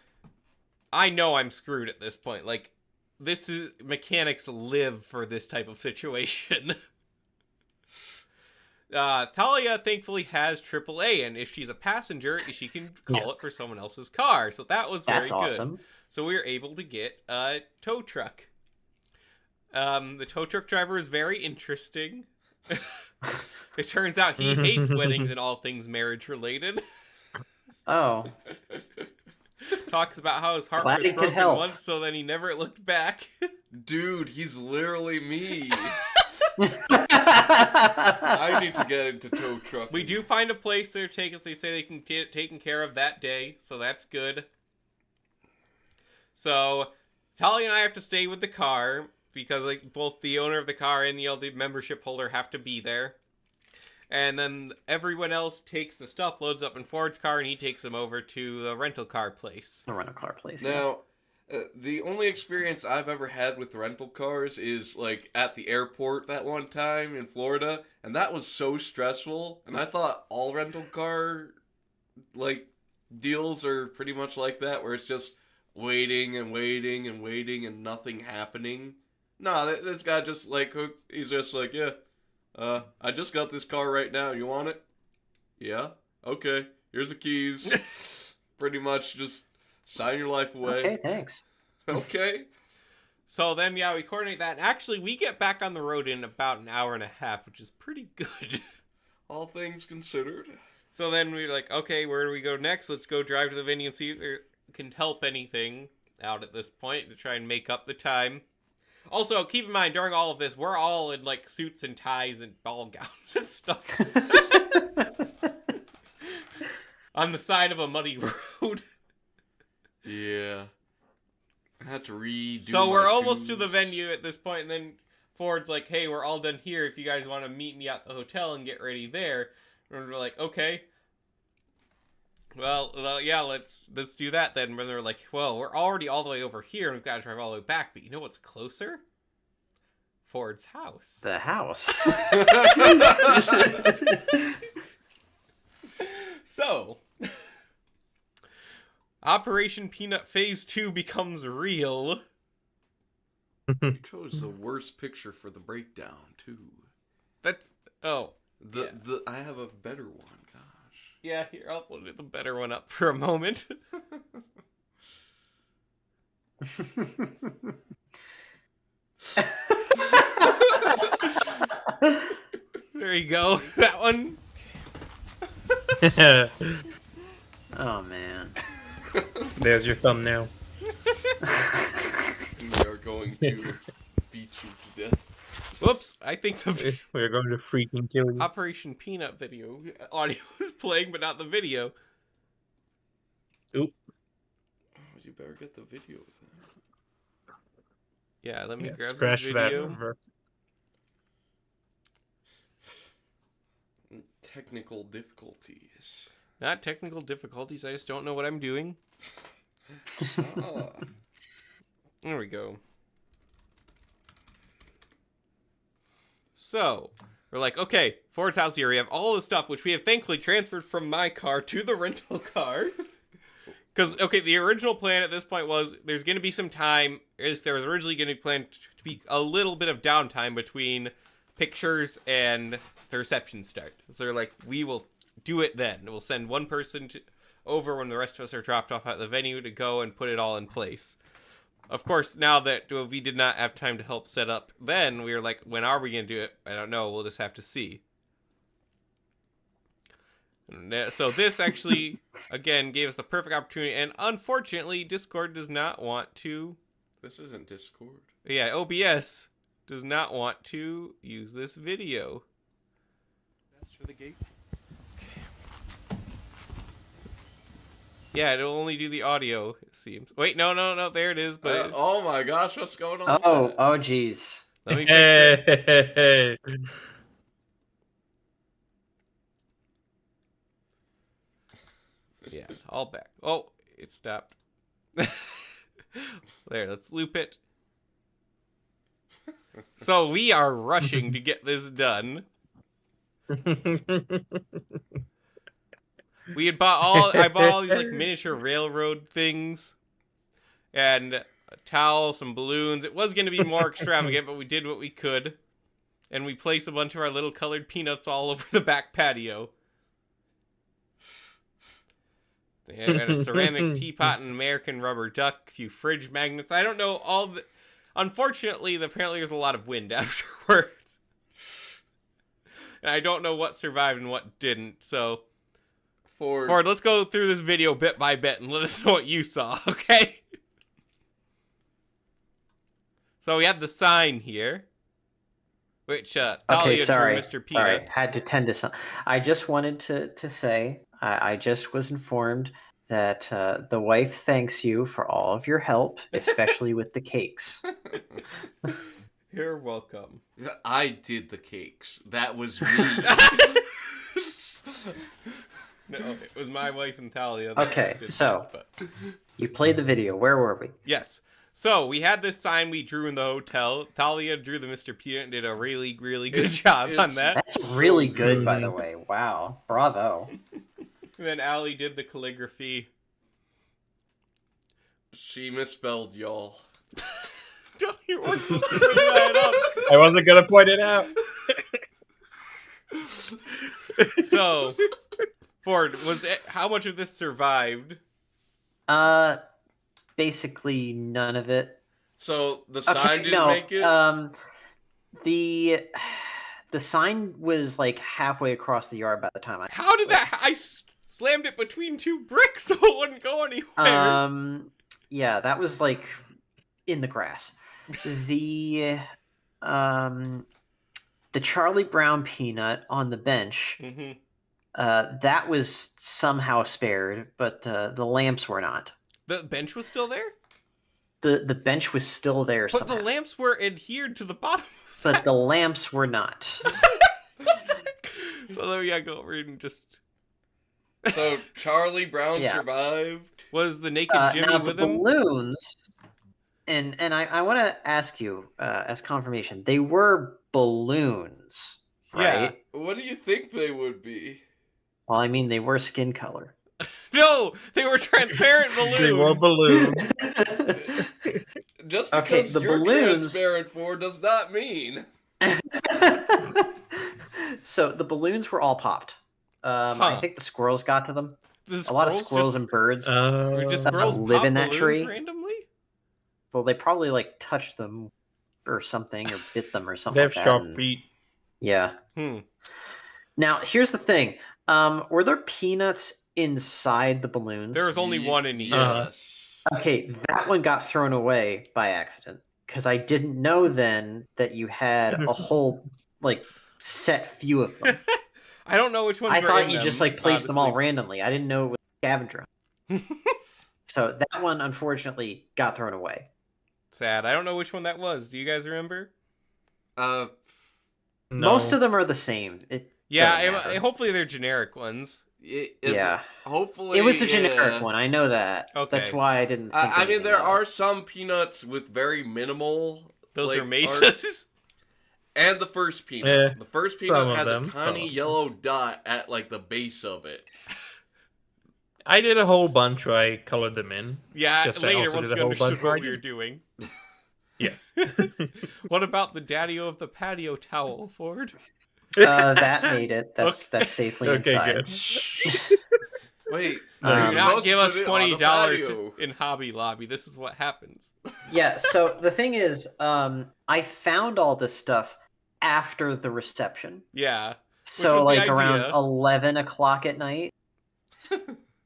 [SPEAKER 1] I know I'm screwed at this point. Like, this is... Mechanics live for this type of situation. Talia thankfully has AAA, and if she's a passenger, she can call it for someone else's car. So that was very
[SPEAKER 4] That's
[SPEAKER 1] good.
[SPEAKER 4] awesome.
[SPEAKER 1] So we were able to get a tow truck. The tow truck driver is very interesting. It turns out he hates weddings and all things marriage related.
[SPEAKER 4] Oh.
[SPEAKER 1] Talks about how his heart
[SPEAKER 4] Glad
[SPEAKER 1] was
[SPEAKER 4] he could
[SPEAKER 1] broken
[SPEAKER 4] help.
[SPEAKER 1] once, so then he never looked back.
[SPEAKER 3] Dude, he's literally me. I need to get into tow trucking.
[SPEAKER 1] We do find a place to take us. They say they can get taken care of that day, so that's good. So Talia and I have to stay with the car because like both the owner of the car and the membership holder have to be there. And then everyone else takes the stuff, loads up in Ford's car, and he takes them over to the rental car place.
[SPEAKER 4] The rental car place.
[SPEAKER 3] Now, the only experience I've ever had with rental cars is like at the airport that one time in Florida, and that was so stressful. And I thought all rental car like deals are pretty much like that, where it's just waiting and waiting and waiting and nothing happening. Nah, this guy just like hooked. He's just like, yeah, I just got this car right now. You want it? Yeah. Okay. Here's the keys. Pretty much just sign your life away.
[SPEAKER 4] Okay, thanks.
[SPEAKER 3] Okay.
[SPEAKER 1] So then, yeah, we coordinate that. And actually, we get back on the road in about an hour and a half, which is pretty good.
[SPEAKER 3] All things considered.
[SPEAKER 1] So then we're like, okay, where do we go next? Let's go drive to the venue and see if we can help anything out at this point to try and make up the time. Also, keep in mind, during all of this, we're all in, like, suits and ties and ball gowns and stuff. On the side of a muddy road.
[SPEAKER 3] Yeah. I had to redo
[SPEAKER 1] So we're
[SPEAKER 3] my
[SPEAKER 1] almost to
[SPEAKER 3] shoes.
[SPEAKER 1] the venue at this point, and then Ford's like, hey, we're all done here if you guys want to meet me at the hotel and get ready there. And we're like, okay. Well, yeah, let's do that then. And they're like, well, we're already all the way over here, and we've got to drive all the way back. But you know what's closer? Ford's house.
[SPEAKER 4] The house.
[SPEAKER 1] So, Operation Peanut Phase 2 becomes real.
[SPEAKER 3] You chose the worst picture for the breakdown, too.
[SPEAKER 1] That's... Oh.
[SPEAKER 3] I have a better one, gosh.
[SPEAKER 1] Yeah, here, I'll put the better one up for a moment. There you go. That one.
[SPEAKER 4] Oh, man.
[SPEAKER 5] There's your thumbnail.
[SPEAKER 3] We are going to beat you to death.
[SPEAKER 1] Whoops, I think the
[SPEAKER 5] We're going to freaking kill you.
[SPEAKER 1] Operation Peanut video audio is playing, but not the video.
[SPEAKER 5] Oop.
[SPEAKER 3] Oh, you better get the video then.
[SPEAKER 1] Yeah, let me
[SPEAKER 5] Yeah,
[SPEAKER 1] grab the
[SPEAKER 5] scratch that
[SPEAKER 1] video.
[SPEAKER 5] over.
[SPEAKER 3] Technical difficulties.
[SPEAKER 1] Not technical difficulties, I just don't know what I'm doing.
[SPEAKER 3] Ah.
[SPEAKER 1] There we go. So, we're like, okay, Ford's house here. We have all the stuff, which we have thankfully transferred from my car to the rental car. Because, okay, the original plan at this point was there's going to be some time. There was originally going to be planned to be a little bit of downtime between pictures and the reception start. So they're like, we will do it then. We'll send one person over when the rest of us are dropped off at the venue to go and put it all in place. Of course, now that we did not have time to help set up then, we were like, when are we going to do it? I don't know. We'll just have to see. So this actually, again, gave us the perfect opportunity. And unfortunately, Discord does not want to...
[SPEAKER 3] This isn't Discord.
[SPEAKER 1] Yeah, OBS does not want to use this video.
[SPEAKER 2] That's for the gate.
[SPEAKER 1] Yeah, it'll only do the audio, it seems. Wait, no, there it is, but
[SPEAKER 3] Oh my gosh, what's going on?
[SPEAKER 4] Oh,
[SPEAKER 3] with that?
[SPEAKER 4] oh, geez.
[SPEAKER 1] let me fix it.
[SPEAKER 5] Hey.
[SPEAKER 1] Yeah, all back. Oh, it stopped. There, let's loop it. So we are rushing to get this done. We had I bought all these like miniature railroad things and a towel, some balloons. It was going to be more extravagant, but we did what we could. And we placed a bunch of our little colored peanuts all over the back patio. They had a ceramic teapot, an American rubber duck, a few fridge magnets. I don't know all the... Unfortunately, apparently there's a lot of wind afterwards. And I don't know what survived and what didn't, so... Ford, let's go through this video bit by bit and let us know what you saw, okay? So we have the sign here, which Thalia drew Mr. Peanut.
[SPEAKER 4] Sorry, had to tend to some. I just wanted to say, I just was informed that the wife thanks you for all of your help, especially with the cakes.
[SPEAKER 1] You're welcome.
[SPEAKER 3] I did the cakes. That was me.
[SPEAKER 1] No, it was my wife and Thalia.
[SPEAKER 4] Okay, so you played the video. Where were we?
[SPEAKER 1] Yes. So we had this sign we drew in the hotel. Thalia drew the Mr. Peanut and did a really, really good job on that.
[SPEAKER 4] That's really good, by the way. Wow. Bravo.
[SPEAKER 1] And then Allie did the calligraphy.
[SPEAKER 3] She misspelled y'all.
[SPEAKER 1] Don't you want to bring that up?
[SPEAKER 5] I wasn't gonna point it out.
[SPEAKER 1] So, Ford, how much of this survived?
[SPEAKER 4] Basically none of it.
[SPEAKER 3] So the sign didn't make it?
[SPEAKER 4] The sign was like halfway across the yard by the time
[SPEAKER 1] How did that... I slammed it between two bricks so it wouldn't go anywhere.
[SPEAKER 4] Yeah, that was like in the grass. The Charlie Brown peanut on the bench, that was somehow spared, but the lamps were not.
[SPEAKER 1] The bench was still there?
[SPEAKER 4] The bench was still there
[SPEAKER 1] But
[SPEAKER 4] somehow.
[SPEAKER 1] the lamps were adhered to the bottom.
[SPEAKER 4] But the lamps were not.
[SPEAKER 1] So then we gotta go over and just...
[SPEAKER 3] So Charlie Brown
[SPEAKER 4] Yeah.
[SPEAKER 1] survived? Was the naked Jimmy
[SPEAKER 4] now
[SPEAKER 1] with
[SPEAKER 4] the
[SPEAKER 1] him?
[SPEAKER 4] balloons, and I want to ask you as confirmation, they were balloons, right?
[SPEAKER 1] Yeah.
[SPEAKER 3] What do you think they would be?
[SPEAKER 4] Well, I mean, they were skin color.
[SPEAKER 1] No! They were transparent balloons!
[SPEAKER 5] They were balloons.
[SPEAKER 3] Just because
[SPEAKER 4] Okay, the
[SPEAKER 3] you're
[SPEAKER 4] balloons-
[SPEAKER 3] transparent for does not mean.
[SPEAKER 4] So the balloons were all popped. I think the squirrels got to them. A lot of squirrels and birds.
[SPEAKER 1] Did squirrels
[SPEAKER 4] live
[SPEAKER 1] pop
[SPEAKER 4] in that
[SPEAKER 1] balloons
[SPEAKER 4] tree.
[SPEAKER 1] randomly?
[SPEAKER 4] Well, they probably like touched them or something, or bit them or something.
[SPEAKER 5] They have
[SPEAKER 4] like
[SPEAKER 5] sharp
[SPEAKER 4] that, and-
[SPEAKER 5] feet.
[SPEAKER 4] Yeah. Now here's the thing. Were there peanuts inside the balloons?
[SPEAKER 1] There was only one in each.
[SPEAKER 3] Yes.
[SPEAKER 4] Okay, that one got thrown away by accident because I didn't know then that you had a whole like set few of them.
[SPEAKER 1] I don't know which ones
[SPEAKER 4] I
[SPEAKER 1] were
[SPEAKER 4] thought
[SPEAKER 1] in
[SPEAKER 4] you
[SPEAKER 1] them,
[SPEAKER 4] just like placed them all
[SPEAKER 1] honestly.
[SPEAKER 4] randomly. I didn't know it was a scavenger hunt. So that one unfortunately got thrown away.
[SPEAKER 1] Sad. I don't know which one that was. Do you guys remember?
[SPEAKER 5] No.
[SPEAKER 4] Most of them are the same.
[SPEAKER 1] Yeah, hopefully they're generic ones.
[SPEAKER 4] Yeah.
[SPEAKER 3] Hopefully,
[SPEAKER 4] It was a generic one. I know that.
[SPEAKER 1] Okay.
[SPEAKER 4] That's why I didn't. Think
[SPEAKER 3] I mean,
[SPEAKER 4] anything
[SPEAKER 3] there
[SPEAKER 4] of it.
[SPEAKER 3] are some peanuts with very minimal.
[SPEAKER 1] Those
[SPEAKER 3] like,
[SPEAKER 1] are mesas.
[SPEAKER 3] And the first peanut. The first
[SPEAKER 5] some
[SPEAKER 3] peanut
[SPEAKER 5] of
[SPEAKER 3] has
[SPEAKER 5] them,
[SPEAKER 3] a
[SPEAKER 5] some
[SPEAKER 3] tiny
[SPEAKER 5] of them.
[SPEAKER 3] yellow dot at like the base of it.
[SPEAKER 5] I did a whole bunch where I colored them in.
[SPEAKER 1] Yeah,
[SPEAKER 5] Just I
[SPEAKER 1] later
[SPEAKER 5] also
[SPEAKER 1] once
[SPEAKER 5] did a
[SPEAKER 1] you
[SPEAKER 5] whole
[SPEAKER 1] understood
[SPEAKER 5] bunch where
[SPEAKER 1] what
[SPEAKER 5] I
[SPEAKER 1] we were
[SPEAKER 5] didn't.
[SPEAKER 1] doing.
[SPEAKER 5] Yes.
[SPEAKER 1] What about the daddy-o of the patio towel, Ford?
[SPEAKER 4] That made it. That's safely
[SPEAKER 5] Okay,
[SPEAKER 4] inside.
[SPEAKER 5] good.
[SPEAKER 3] Wait,
[SPEAKER 4] Do
[SPEAKER 3] you're
[SPEAKER 1] Do
[SPEAKER 4] Um,
[SPEAKER 1] not
[SPEAKER 3] supposed
[SPEAKER 1] give
[SPEAKER 3] to
[SPEAKER 1] us
[SPEAKER 3] put it on the
[SPEAKER 1] $20
[SPEAKER 3] patio.
[SPEAKER 1] in Hobby Lobby. This is what happens.
[SPEAKER 4] Yeah. So the thing is, I found all this stuff after the reception.
[SPEAKER 1] Yeah.
[SPEAKER 4] So
[SPEAKER 1] was the
[SPEAKER 4] like around
[SPEAKER 1] idea.
[SPEAKER 4] 11 o'clock at night.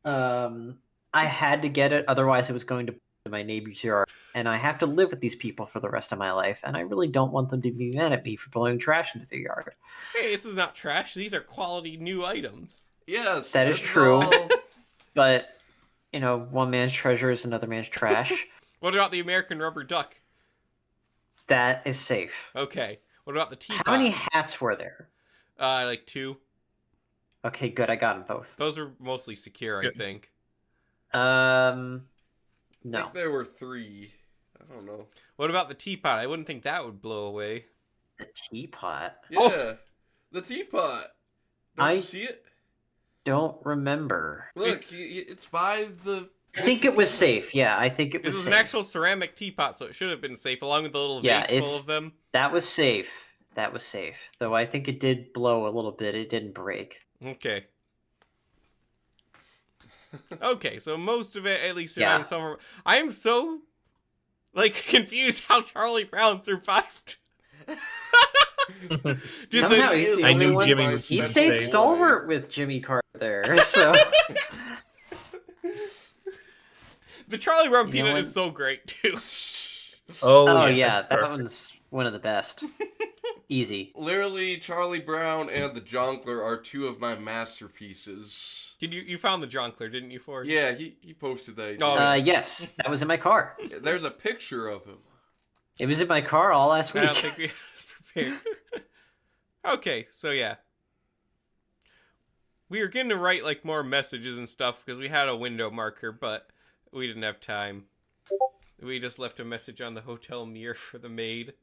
[SPEAKER 4] I had to get it, otherwise it was going to my neighbor's yard, and I have to live with these people for the rest of my life, and I really don't want them to be mad at me for blowing trash into their yard.
[SPEAKER 1] Hey, this is not trash. These are quality new items.
[SPEAKER 3] Yes,
[SPEAKER 4] That is
[SPEAKER 3] this
[SPEAKER 4] true.
[SPEAKER 3] all-
[SPEAKER 4] But one man's treasure is another man's trash.
[SPEAKER 1] What about the American rubber duck?
[SPEAKER 4] That is safe.
[SPEAKER 1] Okay. What about the teapot?
[SPEAKER 4] How many hats were there?
[SPEAKER 1] Like 2.
[SPEAKER 4] Okay, good. I got them both.
[SPEAKER 1] Those are mostly secure, I
[SPEAKER 5] Good.
[SPEAKER 1] think.
[SPEAKER 3] I
[SPEAKER 4] No.
[SPEAKER 3] think there were 3. I don't know.
[SPEAKER 1] What about the teapot? I wouldn't think that would blow away.
[SPEAKER 4] The teapot.
[SPEAKER 3] Yeah, the teapot. Don't
[SPEAKER 4] I-
[SPEAKER 3] you see it?
[SPEAKER 4] Don't remember.
[SPEAKER 3] Look, it's by the.
[SPEAKER 4] I think it was safe. Yeah, I think it was
[SPEAKER 1] This is
[SPEAKER 4] safe.
[SPEAKER 1] an actual ceramic teapot, so it should have been safe, along with the little
[SPEAKER 4] Yeah,
[SPEAKER 1] vase full
[SPEAKER 4] it's-
[SPEAKER 1] of them.
[SPEAKER 4] That was safe. That was safe. Though I think it did blow a little bit. It didn't break.
[SPEAKER 1] Okay. Okay, so most of it, at least
[SPEAKER 4] Yeah.
[SPEAKER 1] around somewhere. I am so, like, confused how Charlie Brown survived. Did
[SPEAKER 4] Somehow
[SPEAKER 1] the-
[SPEAKER 4] he's the
[SPEAKER 5] I
[SPEAKER 4] only
[SPEAKER 5] knew
[SPEAKER 4] one.
[SPEAKER 5] Jimmy was
[SPEAKER 4] He
[SPEAKER 5] gonna
[SPEAKER 4] stayed
[SPEAKER 5] say-
[SPEAKER 4] stalwart with Jimmy Carter there. So
[SPEAKER 1] the Charlie Brown
[SPEAKER 4] You know
[SPEAKER 1] peanut
[SPEAKER 4] what?
[SPEAKER 1] is so great, too.
[SPEAKER 4] oh yeah,
[SPEAKER 5] that's
[SPEAKER 4] that
[SPEAKER 5] perfect.
[SPEAKER 4] one's one of the best. Easy.
[SPEAKER 3] Literally, Charlie Brown and the Jonkler are two of my masterpieces.
[SPEAKER 1] You found the Jonkler, didn't you, Ford?
[SPEAKER 3] Yeah, he posted that.
[SPEAKER 1] Oh,
[SPEAKER 4] Yes, that was in my car.
[SPEAKER 3] There's a picture of him.
[SPEAKER 4] It was in my car all last
[SPEAKER 1] I
[SPEAKER 4] week.
[SPEAKER 1] don't think we was prepared. Okay, so yeah. We were getting to write, like, more messages and stuff, because we had a window marker, but we didn't have time. We just left a message on the hotel mirror for the maid.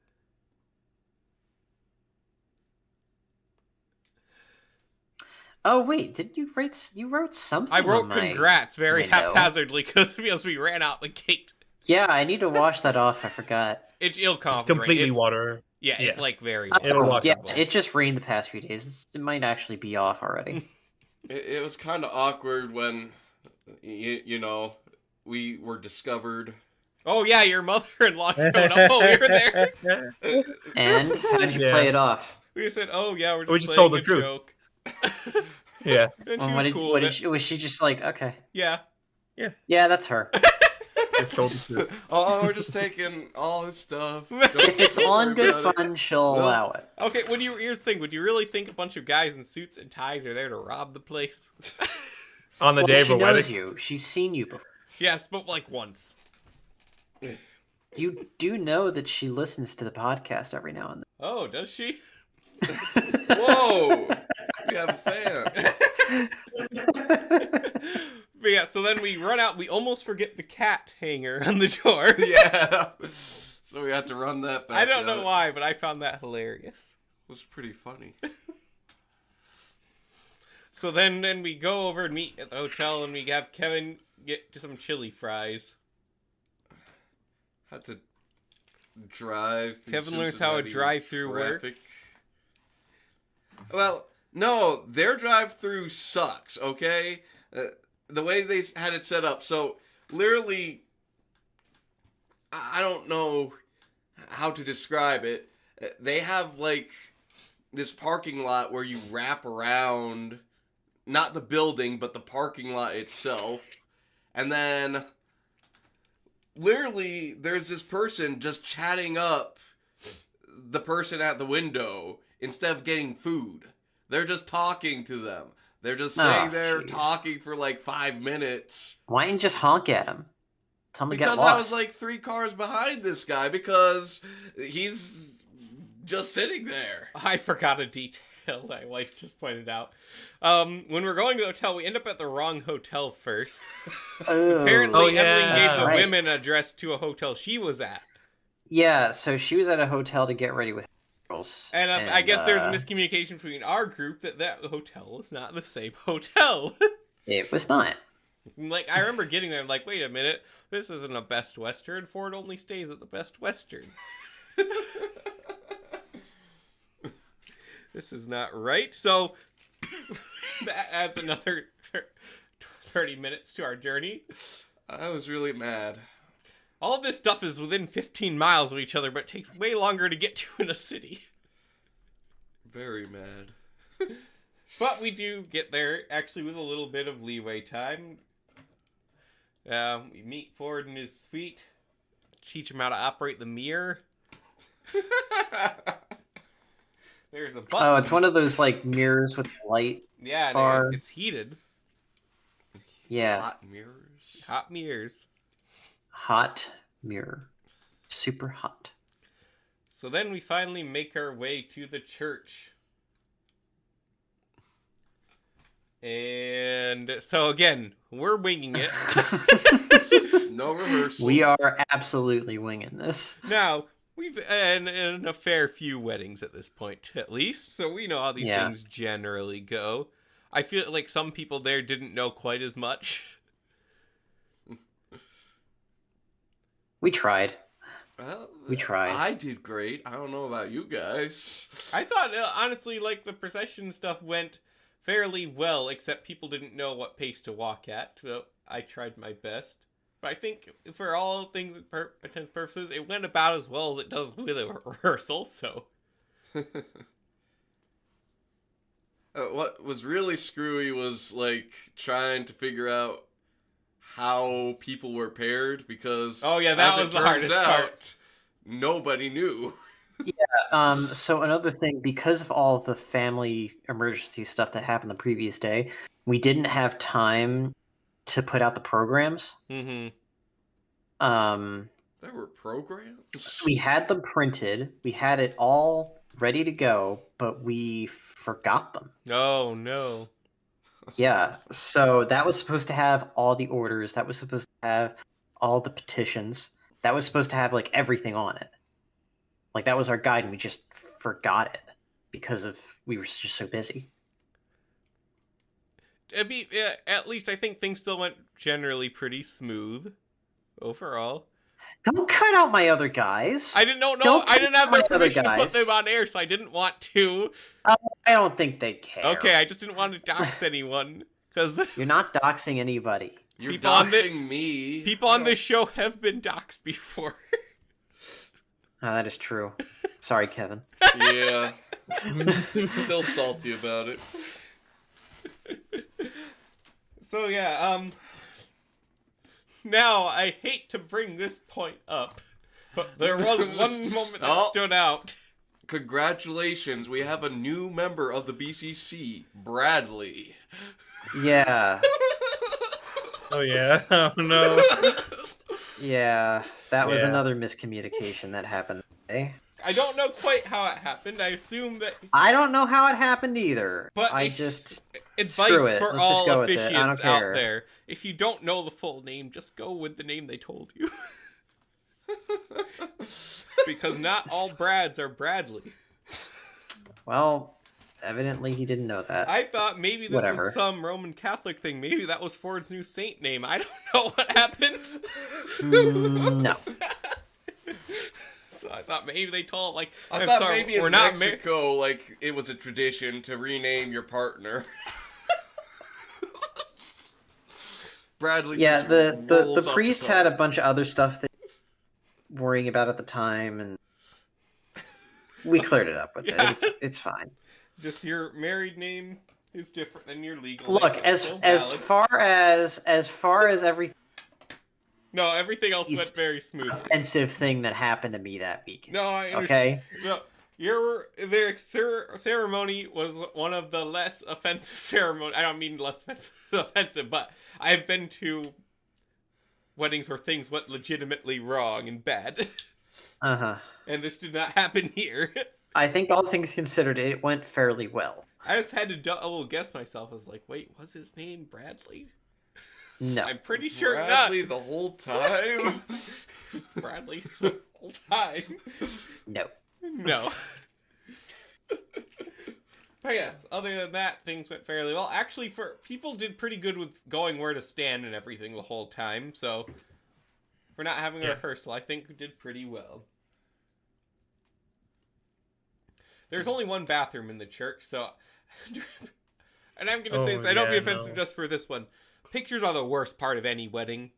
[SPEAKER 4] Oh wait, didn't you write? You wrote something.
[SPEAKER 1] I wrote
[SPEAKER 4] on my
[SPEAKER 1] congrats very
[SPEAKER 4] window.
[SPEAKER 1] haphazardly because we ran out the gate.
[SPEAKER 4] Yeah, I need to wash that off. I forgot.
[SPEAKER 1] It's ill
[SPEAKER 5] It's completely water.
[SPEAKER 1] Yeah, it's
[SPEAKER 5] Yeah.
[SPEAKER 1] like very
[SPEAKER 5] It'll
[SPEAKER 1] water.
[SPEAKER 5] wash
[SPEAKER 4] Yeah,
[SPEAKER 5] out.
[SPEAKER 4] it just rained the past few days. It might actually be off already.
[SPEAKER 3] It was kind of awkward when, you know, we were discovered.
[SPEAKER 1] Oh yeah, your mother-in-law showed up while we were there.
[SPEAKER 4] And how did you
[SPEAKER 5] Yeah.
[SPEAKER 4] play it off?
[SPEAKER 1] We said, "Oh yeah, we're just
[SPEAKER 5] We just
[SPEAKER 1] playing
[SPEAKER 5] told the
[SPEAKER 1] a
[SPEAKER 5] truth.
[SPEAKER 1] joke."
[SPEAKER 5] Yeah.
[SPEAKER 1] And she
[SPEAKER 4] Well,
[SPEAKER 1] was cool.
[SPEAKER 4] what
[SPEAKER 1] with
[SPEAKER 4] did
[SPEAKER 1] it.
[SPEAKER 4] was she just like, okay,
[SPEAKER 1] Yeah.
[SPEAKER 4] yeah, that's her.
[SPEAKER 5] Just told the truth.
[SPEAKER 3] Oh, we're just taking all his stuff.
[SPEAKER 4] If it's on
[SPEAKER 3] Don't
[SPEAKER 4] good
[SPEAKER 3] worry about it.
[SPEAKER 4] fun, she'll
[SPEAKER 3] Well-
[SPEAKER 4] allow it.
[SPEAKER 1] Okay, here's the thing. Would you really think a bunch of guys in suits and ties are there to rob the place?
[SPEAKER 5] On the
[SPEAKER 4] Well,
[SPEAKER 5] day of
[SPEAKER 4] she
[SPEAKER 5] a
[SPEAKER 4] knows
[SPEAKER 5] wedding.
[SPEAKER 4] you. She's seen you before.
[SPEAKER 1] Yes, but like once.
[SPEAKER 4] You do know that she listens to the podcast every now and
[SPEAKER 1] Oh, does she?
[SPEAKER 4] then.
[SPEAKER 3] Whoa! We have a fan.
[SPEAKER 1] But yeah, so then we run out. We almost forget the cat hanger on the door.
[SPEAKER 3] Yeah. So we had to run that back.
[SPEAKER 1] I don't know
[SPEAKER 3] out.
[SPEAKER 1] why, but I found that hilarious.
[SPEAKER 3] It was pretty funny.
[SPEAKER 1] So then we go over and meet at the hotel, and we have Kevin get some chili fries.
[SPEAKER 3] Had to drive. Through
[SPEAKER 1] Kevin learns how a
[SPEAKER 3] Cincinnati
[SPEAKER 1] drive-through
[SPEAKER 3] traffic.
[SPEAKER 1] works.
[SPEAKER 3] Well, no, their drive-through sucks. Okay, the way they had it set up. So literally, I don't know how to describe it. They have like this parking lot where you wrap around, not the building, but the parking lot itself, and then literally there's this person just chatting up the person at the window instead of getting food. They're just talking to them. They're just sitting there
[SPEAKER 4] jeez.
[SPEAKER 3] talking for like 5 minutes.
[SPEAKER 4] Why didn't you just honk at him? Tell him to get
[SPEAKER 3] Because
[SPEAKER 4] lost.
[SPEAKER 3] I was like 3 cars behind this guy because he's just sitting there.
[SPEAKER 1] I forgot a detail my wife just pointed out. When we're going to the hotel, we end up at the wrong hotel first.
[SPEAKER 4] Oh.
[SPEAKER 1] Apparently,
[SPEAKER 5] Oh, yeah.
[SPEAKER 1] Evelyn gave the
[SPEAKER 4] Right.
[SPEAKER 1] women address to a hotel she was at.
[SPEAKER 4] Yeah, so she was at a hotel to get ready with girls.
[SPEAKER 1] And I guess there's a miscommunication between our group that hotel was not the same hotel.
[SPEAKER 4] It was not.
[SPEAKER 1] Like, I remember getting there, I'm like, wait a minute, this isn't a Best Western. Ford only stays at the Best Western. This is not right. So, that adds another 30 minutes to our journey.
[SPEAKER 3] I was really mad.
[SPEAKER 1] All of this stuff is within 15 miles of each other, but it takes way longer to get to in a city.
[SPEAKER 3] Very mad.
[SPEAKER 1] But we do get there, actually, with a little bit of leeway time. We meet Ford in his suite, teach him how to operate the mirror. There's a button.
[SPEAKER 4] Oh, it's one of those like mirrors with light.
[SPEAKER 1] Yeah, and
[SPEAKER 4] bar.
[SPEAKER 1] it's heated.
[SPEAKER 4] Yeah,
[SPEAKER 3] Hot mirrors.
[SPEAKER 1] Hot mirrors.
[SPEAKER 4] hot mirror. Super hot.
[SPEAKER 1] So then we finally make our way to the church. And so again, we're winging it.
[SPEAKER 3] No rehearsal.
[SPEAKER 4] We are absolutely winging this.
[SPEAKER 1] Now, we've in a fair few weddings at this point, at least, so we know how these
[SPEAKER 4] Yeah.
[SPEAKER 1] things generally go. I feel like some people there didn't know quite as much.
[SPEAKER 4] We tried.
[SPEAKER 3] Well,
[SPEAKER 4] We tried.
[SPEAKER 3] I did great. I don't know about you guys.
[SPEAKER 1] I thought, honestly, like, the procession stuff went fairly well, except people didn't know what pace to walk at. So I tried my best. But I think, for all things intents purposes, it went about as well as it does with a rehearsal, so...
[SPEAKER 3] What was really screwy was, like, trying to figure out how people were paired, because
[SPEAKER 1] Oh, yeah, that
[SPEAKER 3] as
[SPEAKER 1] was
[SPEAKER 3] it
[SPEAKER 1] the
[SPEAKER 3] turns
[SPEAKER 1] hardest part.
[SPEAKER 3] nobody knew.
[SPEAKER 4] So another thing, because of all the family emergency stuff that happened the previous day, we didn't have time to put out the programs.
[SPEAKER 1] Mm-hmm.
[SPEAKER 3] There were programs?
[SPEAKER 4] We had them printed. We had it all ready to go, but we forgot them.
[SPEAKER 1] Oh, no.
[SPEAKER 4] Yeah, so that was supposed to have all the orders. That was supposed to have all the petitions. That was supposed to have like everything on it. Like that was our guide, and we just forgot it because we were just so busy.
[SPEAKER 1] At least I think things still went generally pretty smooth overall.
[SPEAKER 4] Don't cut out my other guys.
[SPEAKER 1] I didn't know.
[SPEAKER 4] Don't
[SPEAKER 1] I didn't have
[SPEAKER 4] cut
[SPEAKER 1] their
[SPEAKER 4] out my other
[SPEAKER 1] permission to put
[SPEAKER 4] guys.
[SPEAKER 1] them on air, so I didn't want to.
[SPEAKER 4] I don't think they care.
[SPEAKER 1] Okay, I just didn't want to dox anyone because
[SPEAKER 4] You're not doxing anybody.
[SPEAKER 3] You're
[SPEAKER 1] People on the-
[SPEAKER 3] doxing me.
[SPEAKER 1] people on this show have been doxed before.
[SPEAKER 4] Oh, that is true. Sorry, Kevin.
[SPEAKER 3] Yeah. Still salty about it.
[SPEAKER 1] So yeah, now I hate to bring this point up, but there was one moment that
[SPEAKER 3] Oh.
[SPEAKER 1] stood out.
[SPEAKER 3] Congratulations, we have a new member of the BCC, Bradley.
[SPEAKER 4] Yeah,
[SPEAKER 5] Oh yeah. Oh no.
[SPEAKER 4] yeah. That was
[SPEAKER 5] Yeah.
[SPEAKER 4] another miscommunication that happened today.
[SPEAKER 1] I don't know quite how it happened. I assume that
[SPEAKER 4] I don't know how it happened either.
[SPEAKER 1] But
[SPEAKER 4] I
[SPEAKER 1] if-
[SPEAKER 4] just
[SPEAKER 1] advice
[SPEAKER 4] Screw it.
[SPEAKER 1] for
[SPEAKER 4] Let's just
[SPEAKER 1] all
[SPEAKER 4] go with it. I
[SPEAKER 1] officiants
[SPEAKER 4] don't care.
[SPEAKER 1] out there: if you don't know the full name, just go with the name they told you. Because not all Brads are Bradley.
[SPEAKER 4] well, evidently he didn't know that.
[SPEAKER 1] I thought maybe this
[SPEAKER 4] Whatever.
[SPEAKER 1] was some Roman Catholic thing. Maybe that was Ford's new saint name. I don't know what happened.
[SPEAKER 4] No.
[SPEAKER 1] So I thought maybe they told like
[SPEAKER 3] I
[SPEAKER 1] I'm
[SPEAKER 3] thought
[SPEAKER 1] sorry,
[SPEAKER 3] maybe in
[SPEAKER 1] we're not
[SPEAKER 3] Mexico, like, it was a tradition to rename your partner. Bradley
[SPEAKER 4] Yeah,
[SPEAKER 3] just
[SPEAKER 4] the
[SPEAKER 3] rolls off
[SPEAKER 4] priest
[SPEAKER 3] the
[SPEAKER 4] had a
[SPEAKER 3] tongue.
[SPEAKER 4] bunch of other stuff that worrying about at the time, and we cleared it up with
[SPEAKER 1] Yeah.
[SPEAKER 4] it. It's fine.
[SPEAKER 1] just your married name is different than your legal
[SPEAKER 4] Look,
[SPEAKER 1] name. It's
[SPEAKER 4] as
[SPEAKER 1] still valid.
[SPEAKER 4] far as everything
[SPEAKER 1] No, everything else went
[SPEAKER 4] East-
[SPEAKER 1] very smoothly.
[SPEAKER 4] offensive thing that happened to me that week.
[SPEAKER 1] No, I understand.
[SPEAKER 4] Okay.
[SPEAKER 1] No, their ceremony was one of the less offensive ceremony. I don't mean less offensive, but I've been to weddings where things went legitimately wrong and bad,
[SPEAKER 4] Uh-huh.
[SPEAKER 1] and this did not happen here.
[SPEAKER 4] I think all things considered, it went fairly well.
[SPEAKER 1] I just had to double guess myself. I was like, wait, was his name Bradley?
[SPEAKER 4] No.
[SPEAKER 1] I'm pretty sure
[SPEAKER 3] Bradley the whole time.
[SPEAKER 1] not. Bradley the whole time.
[SPEAKER 4] No.
[SPEAKER 1] No. But yes, other than that, things went fairly well. Actually, people did pretty good with going where to stand and everything the whole time. So, for not having a
[SPEAKER 5] Yeah.
[SPEAKER 1] rehearsal, I think we did pretty well. There's only one bathroom in the church, so... and I'm gonna say this, I don't be
[SPEAKER 5] yeah,
[SPEAKER 1] offensive
[SPEAKER 5] no.
[SPEAKER 1] just for this one. Pictures are the worst part of any wedding.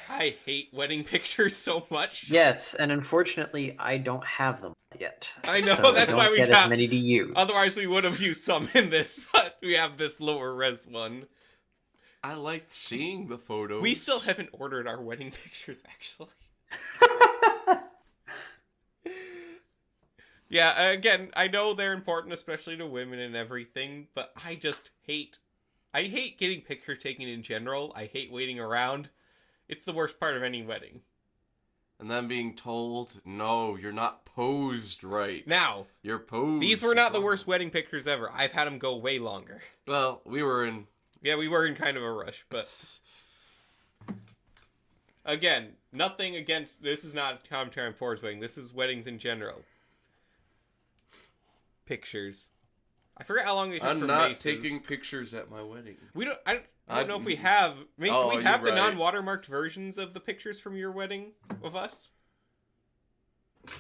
[SPEAKER 1] I hate wedding pictures so much.
[SPEAKER 4] Yes, and unfortunately, I don't have them yet.
[SPEAKER 1] I know,
[SPEAKER 4] so
[SPEAKER 1] that's
[SPEAKER 4] I
[SPEAKER 1] why
[SPEAKER 4] don't
[SPEAKER 1] we
[SPEAKER 4] get
[SPEAKER 1] got-
[SPEAKER 4] as many to use.
[SPEAKER 1] Otherwise, we would have used some in this, but we have this lower res one.
[SPEAKER 3] I liked seeing the photos.
[SPEAKER 1] We still haven't ordered our wedding pictures, actually. Yeah, again, I know they're important, especially to women and everything, but I hate getting picture taken in general. I hate waiting around. It's the worst part of any wedding.
[SPEAKER 3] And then being told, no, you're not posed right.
[SPEAKER 1] Now,
[SPEAKER 3] You're posed.
[SPEAKER 1] these were not the
[SPEAKER 3] wrong."
[SPEAKER 1] worst wedding pictures ever. I've had them go way longer.
[SPEAKER 3] Well, we were in.
[SPEAKER 1] Yeah, we were in kind of a rush, but Again, nothing against. This is not a commentary on Ford's wedding. This is weddings in general. Pictures. I forget how long they took
[SPEAKER 3] I'm
[SPEAKER 1] for
[SPEAKER 3] not
[SPEAKER 1] Mace's.
[SPEAKER 3] taking pictures at my wedding.
[SPEAKER 1] We don't. I don't know if we have. Mace,
[SPEAKER 3] Oh,
[SPEAKER 1] do we have the
[SPEAKER 3] you're right.
[SPEAKER 1] non-watermarked versions of the pictures from your wedding of us?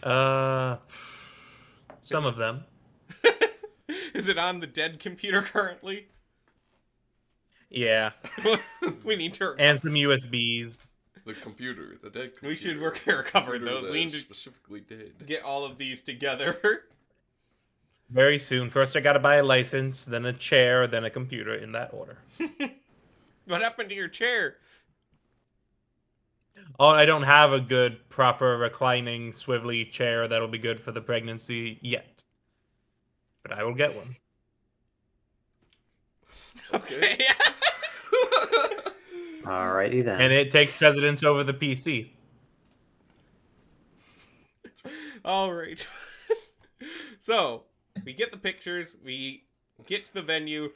[SPEAKER 5] Some of them.
[SPEAKER 1] Is it on the dead computer currently?
[SPEAKER 5] Yeah,
[SPEAKER 1] We need to.
[SPEAKER 5] and some USBs.
[SPEAKER 3] The computer, the dead computer.
[SPEAKER 1] We should recover
[SPEAKER 3] Computer
[SPEAKER 1] those.
[SPEAKER 3] that
[SPEAKER 1] We need
[SPEAKER 3] is
[SPEAKER 1] to
[SPEAKER 3] specifically dead.
[SPEAKER 1] get all of these together.
[SPEAKER 5] Very soon. First, I gotta buy a license, then a chair, then a computer, in that order.
[SPEAKER 1] What happened to your chair?
[SPEAKER 5] Oh, I don't have a good, proper, reclining, swivelly chair that'll be good for the pregnancy yet. But I will get one.
[SPEAKER 1] Okay.
[SPEAKER 4] Alrighty then.
[SPEAKER 5] And it takes precedence over the PC.
[SPEAKER 1] All right. So we get the pictures. We get to the venue.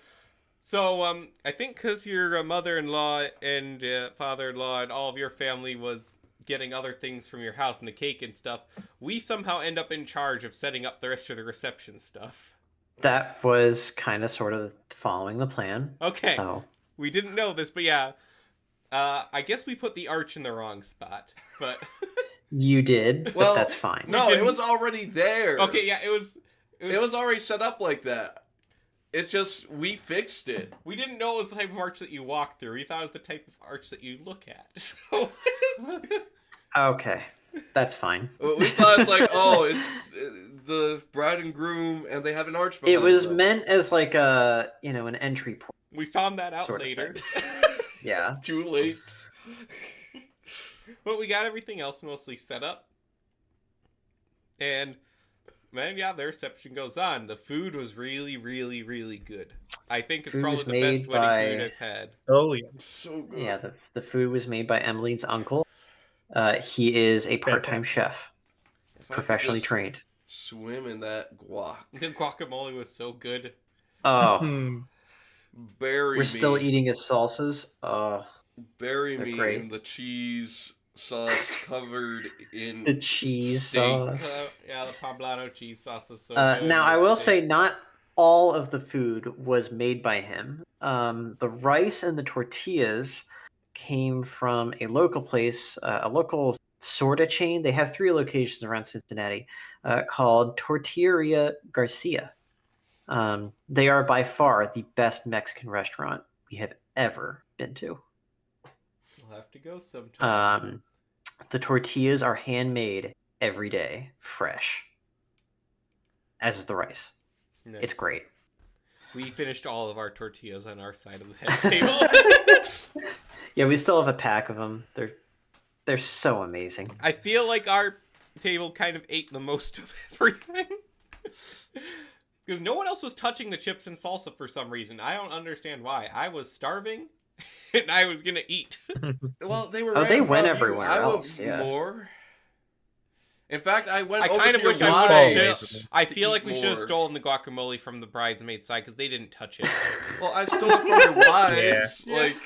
[SPEAKER 1] So I think because your mother-in-law and father-in-law and all of your family was getting other things from your house and the cake and stuff, we somehow end up in charge of setting up the rest of the reception stuff.
[SPEAKER 4] That was kind of sort of following the plan.
[SPEAKER 1] Okay.
[SPEAKER 4] So
[SPEAKER 1] We didn't know this, but yeah. I guess we put the arch in the wrong spot, but
[SPEAKER 4] you did,
[SPEAKER 3] Well,
[SPEAKER 4] but that's fine.
[SPEAKER 3] No,
[SPEAKER 1] didn't-
[SPEAKER 3] it was already there.
[SPEAKER 1] okay, yeah, it was
[SPEAKER 3] already set up like that. It's just we fixed it.
[SPEAKER 1] we didn't know it was the type of arch that you walk through. We thought it was the type of arch that you look at. So
[SPEAKER 4] Okay, that's fine.
[SPEAKER 3] We thought it's like, oh, it's the bride and groom, and they have an arch.
[SPEAKER 4] It
[SPEAKER 3] behind
[SPEAKER 4] was
[SPEAKER 3] them.
[SPEAKER 4] meant as like a, an entry point.
[SPEAKER 1] we found that out
[SPEAKER 4] Sort of
[SPEAKER 1] later.
[SPEAKER 4] Yeah.
[SPEAKER 3] Too late.
[SPEAKER 1] But we got everything else mostly set up. And man, yeah, the reception goes on. The food was really, really, really good. I think it's
[SPEAKER 4] Food
[SPEAKER 1] probably
[SPEAKER 4] was
[SPEAKER 1] the best
[SPEAKER 4] made
[SPEAKER 1] wedding
[SPEAKER 4] by-
[SPEAKER 1] food I've had.
[SPEAKER 5] Oh, yeah.
[SPEAKER 3] So good.
[SPEAKER 4] Yeah, the food was made by Emmeline's uncle. He is a part-time chef,
[SPEAKER 3] If I could
[SPEAKER 4] professionally
[SPEAKER 3] just
[SPEAKER 4] trained.
[SPEAKER 3] Swim in that guac.
[SPEAKER 1] The guacamole was so good.
[SPEAKER 4] Oh,
[SPEAKER 5] Hmm.
[SPEAKER 3] Bury
[SPEAKER 4] we're
[SPEAKER 3] me.
[SPEAKER 4] still eating his salsas.
[SPEAKER 3] Bury
[SPEAKER 4] They're
[SPEAKER 3] me
[SPEAKER 4] great.
[SPEAKER 3] in the cheese sauce covered in
[SPEAKER 4] The cheese
[SPEAKER 3] steak.
[SPEAKER 4] sauce.
[SPEAKER 1] Yeah, the poblano cheese sauce is so good.
[SPEAKER 4] Now, I will say, not all of the food was made by him. The rice and the tortillas came from a local place, a local soda chain. They have 3 locations around Cincinnati called Tortilleria Garcia. They are by far the best Mexican restaurant we have ever been to.
[SPEAKER 1] We'll have to go sometime.
[SPEAKER 4] The tortillas are handmade every day, fresh, as is the rice.
[SPEAKER 1] Nice.
[SPEAKER 4] It's great.
[SPEAKER 1] We finished all of our tortillas on our side of the head table.
[SPEAKER 4] Yeah, we still have a pack of them. They're so amazing.
[SPEAKER 1] I feel like our table kind of ate the most of everything. Because no one else was touching the chips and salsa for some reason. I don't understand why. I was starving, and I was gonna eat.
[SPEAKER 3] Well, they were.
[SPEAKER 4] Oh,
[SPEAKER 3] right
[SPEAKER 4] they
[SPEAKER 3] in front
[SPEAKER 4] went
[SPEAKER 3] of you.
[SPEAKER 4] everywhere
[SPEAKER 3] I
[SPEAKER 4] else,
[SPEAKER 3] would
[SPEAKER 4] yeah.
[SPEAKER 3] more. In fact, I went
[SPEAKER 1] I
[SPEAKER 3] over
[SPEAKER 1] kind
[SPEAKER 3] to
[SPEAKER 1] of
[SPEAKER 3] your
[SPEAKER 1] wish I would have.
[SPEAKER 3] wives
[SPEAKER 1] I
[SPEAKER 3] to
[SPEAKER 1] feel
[SPEAKER 3] eat
[SPEAKER 1] like we should have
[SPEAKER 3] more.
[SPEAKER 1] stolen the guacamole from the bridesmaid side because they didn't touch it.
[SPEAKER 3] Well, I stole it from your wives.
[SPEAKER 1] Yeah.
[SPEAKER 3] Like,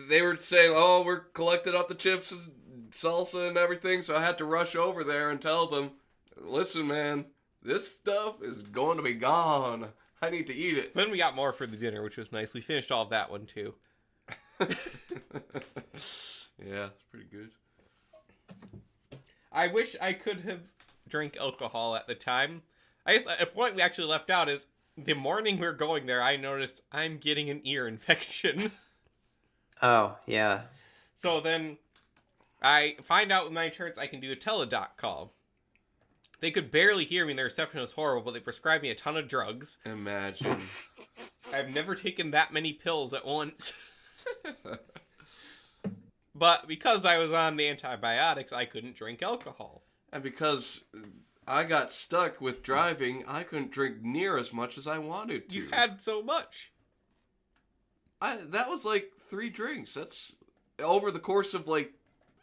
[SPEAKER 3] they were saying, "Oh, we're collecting up the chips and salsa and everything," so I had to rush over there and tell them, "Listen, man, this stuff is going to be gone. I need to eat it."
[SPEAKER 1] Then we got more for the dinner, which was nice. We finished all of that one too.
[SPEAKER 3] Yeah, it's pretty good.
[SPEAKER 1] I wish I could have drank alcohol at the time. I guess a point we actually left out is the morning we were going there, I noticed I'm getting an ear infection.
[SPEAKER 4] Oh, yeah.
[SPEAKER 1] So then I find out with my insurance I can do a teledoc call. They could barely hear me and the reception was horrible, but they prescribed me a ton of drugs.
[SPEAKER 3] Imagine.
[SPEAKER 1] I've never taken that many pills at once. But because I was on the antibiotics, I couldn't drink alcohol.
[SPEAKER 3] And because I got stuck with driving, I couldn't drink near as much as I wanted to.
[SPEAKER 1] You had so much.
[SPEAKER 3] That was like 3 drinks. That's over the course of like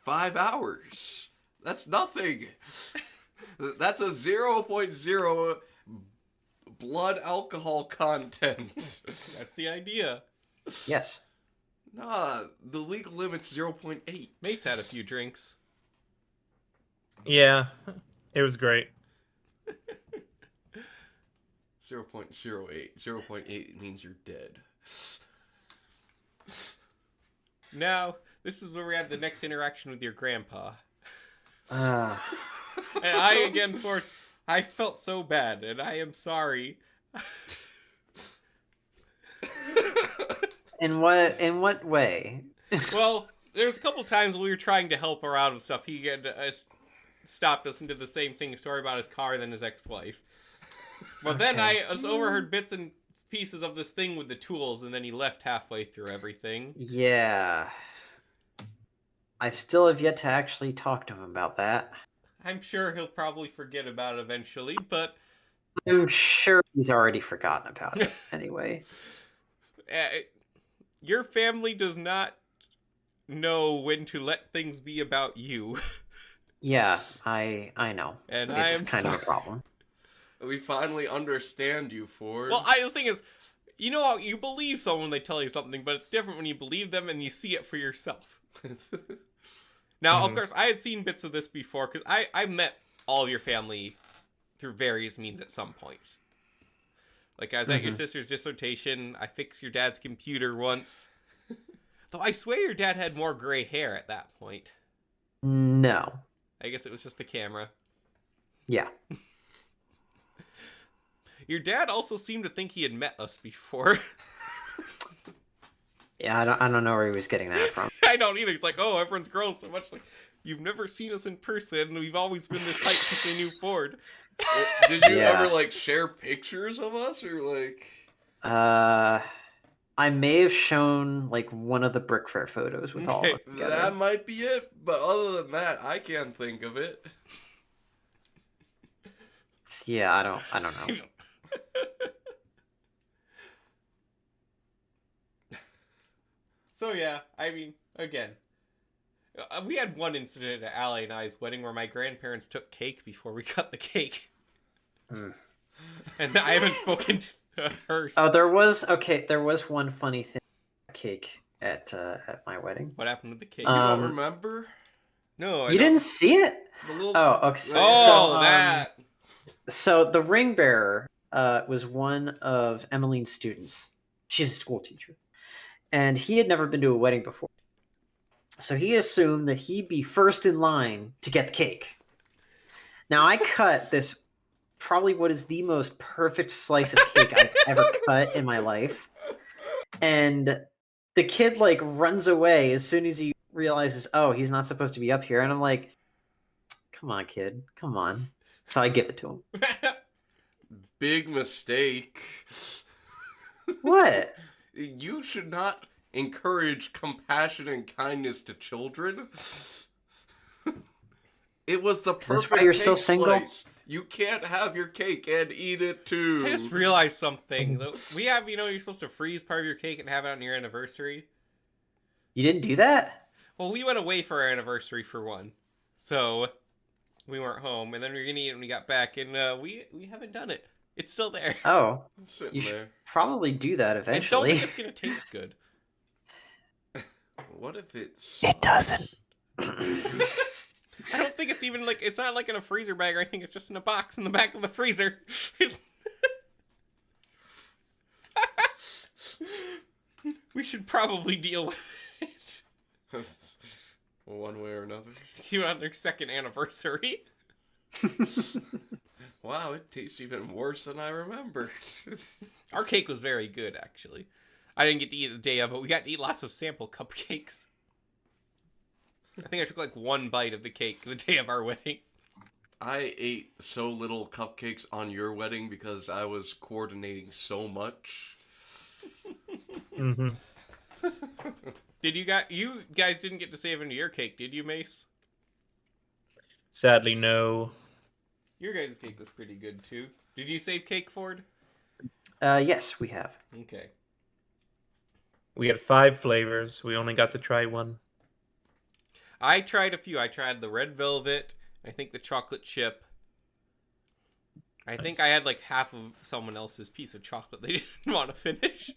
[SPEAKER 3] 5 hours. That's nothing. That's a 0.0 blood alcohol content.
[SPEAKER 1] That's the idea.
[SPEAKER 4] Yes.
[SPEAKER 3] Nah, the legal limit's 0.8.
[SPEAKER 1] Mace had a few drinks.
[SPEAKER 5] Yeah, it was great.
[SPEAKER 3] 0.08. 0.8 means you're dead.
[SPEAKER 1] Now, this is where we have the next interaction with your grandpa.
[SPEAKER 4] Ah.
[SPEAKER 1] And I, again, Ford, I felt so bad, and I am sorry.
[SPEAKER 4] In what way?
[SPEAKER 1] Well, there's a couple times we were trying to help her out with stuff. He had stopped us and did the same thing, a story about his car, than his ex-wife. But then I overheard bits and pieces of this thing with the tools, and then he left halfway through everything.
[SPEAKER 4] Yeah. I still have yet to actually talk to him about that.
[SPEAKER 1] I'm sure he'll probably forget about it eventually, but
[SPEAKER 4] I'm sure he's already forgotten about it anyway.
[SPEAKER 1] Your family does not know when to let things be about you.
[SPEAKER 4] Yeah, I know.
[SPEAKER 1] And
[SPEAKER 4] It's
[SPEAKER 1] I'm
[SPEAKER 4] kind of
[SPEAKER 1] sorry.
[SPEAKER 4] a problem.
[SPEAKER 3] We finally understand you, Ford.
[SPEAKER 1] Well, the thing is, you know how you believe someone when they tell you something, but it's different when you believe them and you see it for yourself. Now, of course, I had seen bits of this before, because I met all of your family through various means at some point. Like, I was at your sister's dissertation, I fixed your dad's computer once. Though I swear your dad had more gray hair at that point.
[SPEAKER 4] No.
[SPEAKER 1] I guess it was just the camera.
[SPEAKER 4] Yeah.
[SPEAKER 1] Your dad also seemed to think he had met us before.
[SPEAKER 4] Yeah, I don't know where he was getting that from.
[SPEAKER 1] I don't either. He's like, oh, everyone's grown so much. Like, you've never seen us in person, and we've always been this tight since they knew Ford.
[SPEAKER 3] Did you
[SPEAKER 4] Yeah.
[SPEAKER 3] ever, like, share pictures of us, or, like...
[SPEAKER 4] I may have shown like one of the Brick Fair photos with all of us together.
[SPEAKER 3] That might be it, but other than that, I can't think of it.
[SPEAKER 4] Yeah, I don't know.
[SPEAKER 1] So yeah, I mean, again, we had one incident at Allie and I's wedding where my grandparents took cake before we cut the cake,
[SPEAKER 4] Mm.
[SPEAKER 1] and I haven't spoken to her.
[SPEAKER 4] Oh, there was one funny thing cake at my wedding.
[SPEAKER 1] What happened with the cake?
[SPEAKER 3] You don't
[SPEAKER 4] Um,
[SPEAKER 3] remember?
[SPEAKER 1] No, I
[SPEAKER 4] You
[SPEAKER 1] don't.
[SPEAKER 4] didn't see it?
[SPEAKER 3] The little...
[SPEAKER 4] Oh, okay.
[SPEAKER 1] Oh, that.
[SPEAKER 4] So the ring bearer was one of Emmeline's students. She's a school teacher. And he had never been to a wedding before. So he assumed that he'd be first in line to get the cake. Now I cut this, probably what is the most perfect slice of cake I've ever cut in my life. And the kid like runs away as soon as he realizes, oh, he's not supposed to be up here. And I'm like, come on, kid, come on. So I give it to him.
[SPEAKER 3] Big mistake.
[SPEAKER 4] What?
[SPEAKER 3] You should not encourage compassion and kindness to children. It was the
[SPEAKER 4] this
[SPEAKER 3] perfect
[SPEAKER 4] why you're
[SPEAKER 3] cake
[SPEAKER 4] still single?
[SPEAKER 3] slice. You can't have your cake and eat it too.
[SPEAKER 1] I just realized something. We have, you're supposed to freeze part of your cake and have it on your anniversary.
[SPEAKER 4] You didn't do that?
[SPEAKER 1] Well, we went away for our anniversary for one, so we weren't home, and then we were gonna eat it when we got back, and we haven't done it. It's still there.
[SPEAKER 4] Oh,
[SPEAKER 3] Sitting
[SPEAKER 4] you
[SPEAKER 3] there.
[SPEAKER 4] should probably do that
[SPEAKER 1] I don't
[SPEAKER 4] eventually.
[SPEAKER 1] think it's gonna taste good.
[SPEAKER 3] What if it
[SPEAKER 4] It doesn't.
[SPEAKER 1] I don't think it's even like, it's not like in a freezer bag or anything. It's just in a box in the back of the freezer. It's... We should probably deal with it.
[SPEAKER 3] One way or another.
[SPEAKER 1] You on their second anniversary.
[SPEAKER 3] Wow, it tastes even worse than I remembered.
[SPEAKER 1] Our cake was very good, actually. I didn't get to eat it the day of, but we got to eat lots of sample cupcakes. I think I took like one bite of the cake the day of our wedding.
[SPEAKER 3] I ate so little cupcakes on your wedding because I was coordinating so much.
[SPEAKER 5] Mm-hmm.
[SPEAKER 1] You guys didn't get to save into your cake, did you, Mace?
[SPEAKER 5] Sadly, no.
[SPEAKER 1] Your guys' cake was pretty good too. Did you save cake, Ford?
[SPEAKER 4] Yes, we have.
[SPEAKER 1] Okay.
[SPEAKER 5] We had 5 flavors. We only got to try one.
[SPEAKER 1] I tried a few. I tried the red velvet. I think the chocolate chip. I think
[SPEAKER 5] Nice.
[SPEAKER 1] I had like half of someone else's piece of chocolate they didn't want to finish.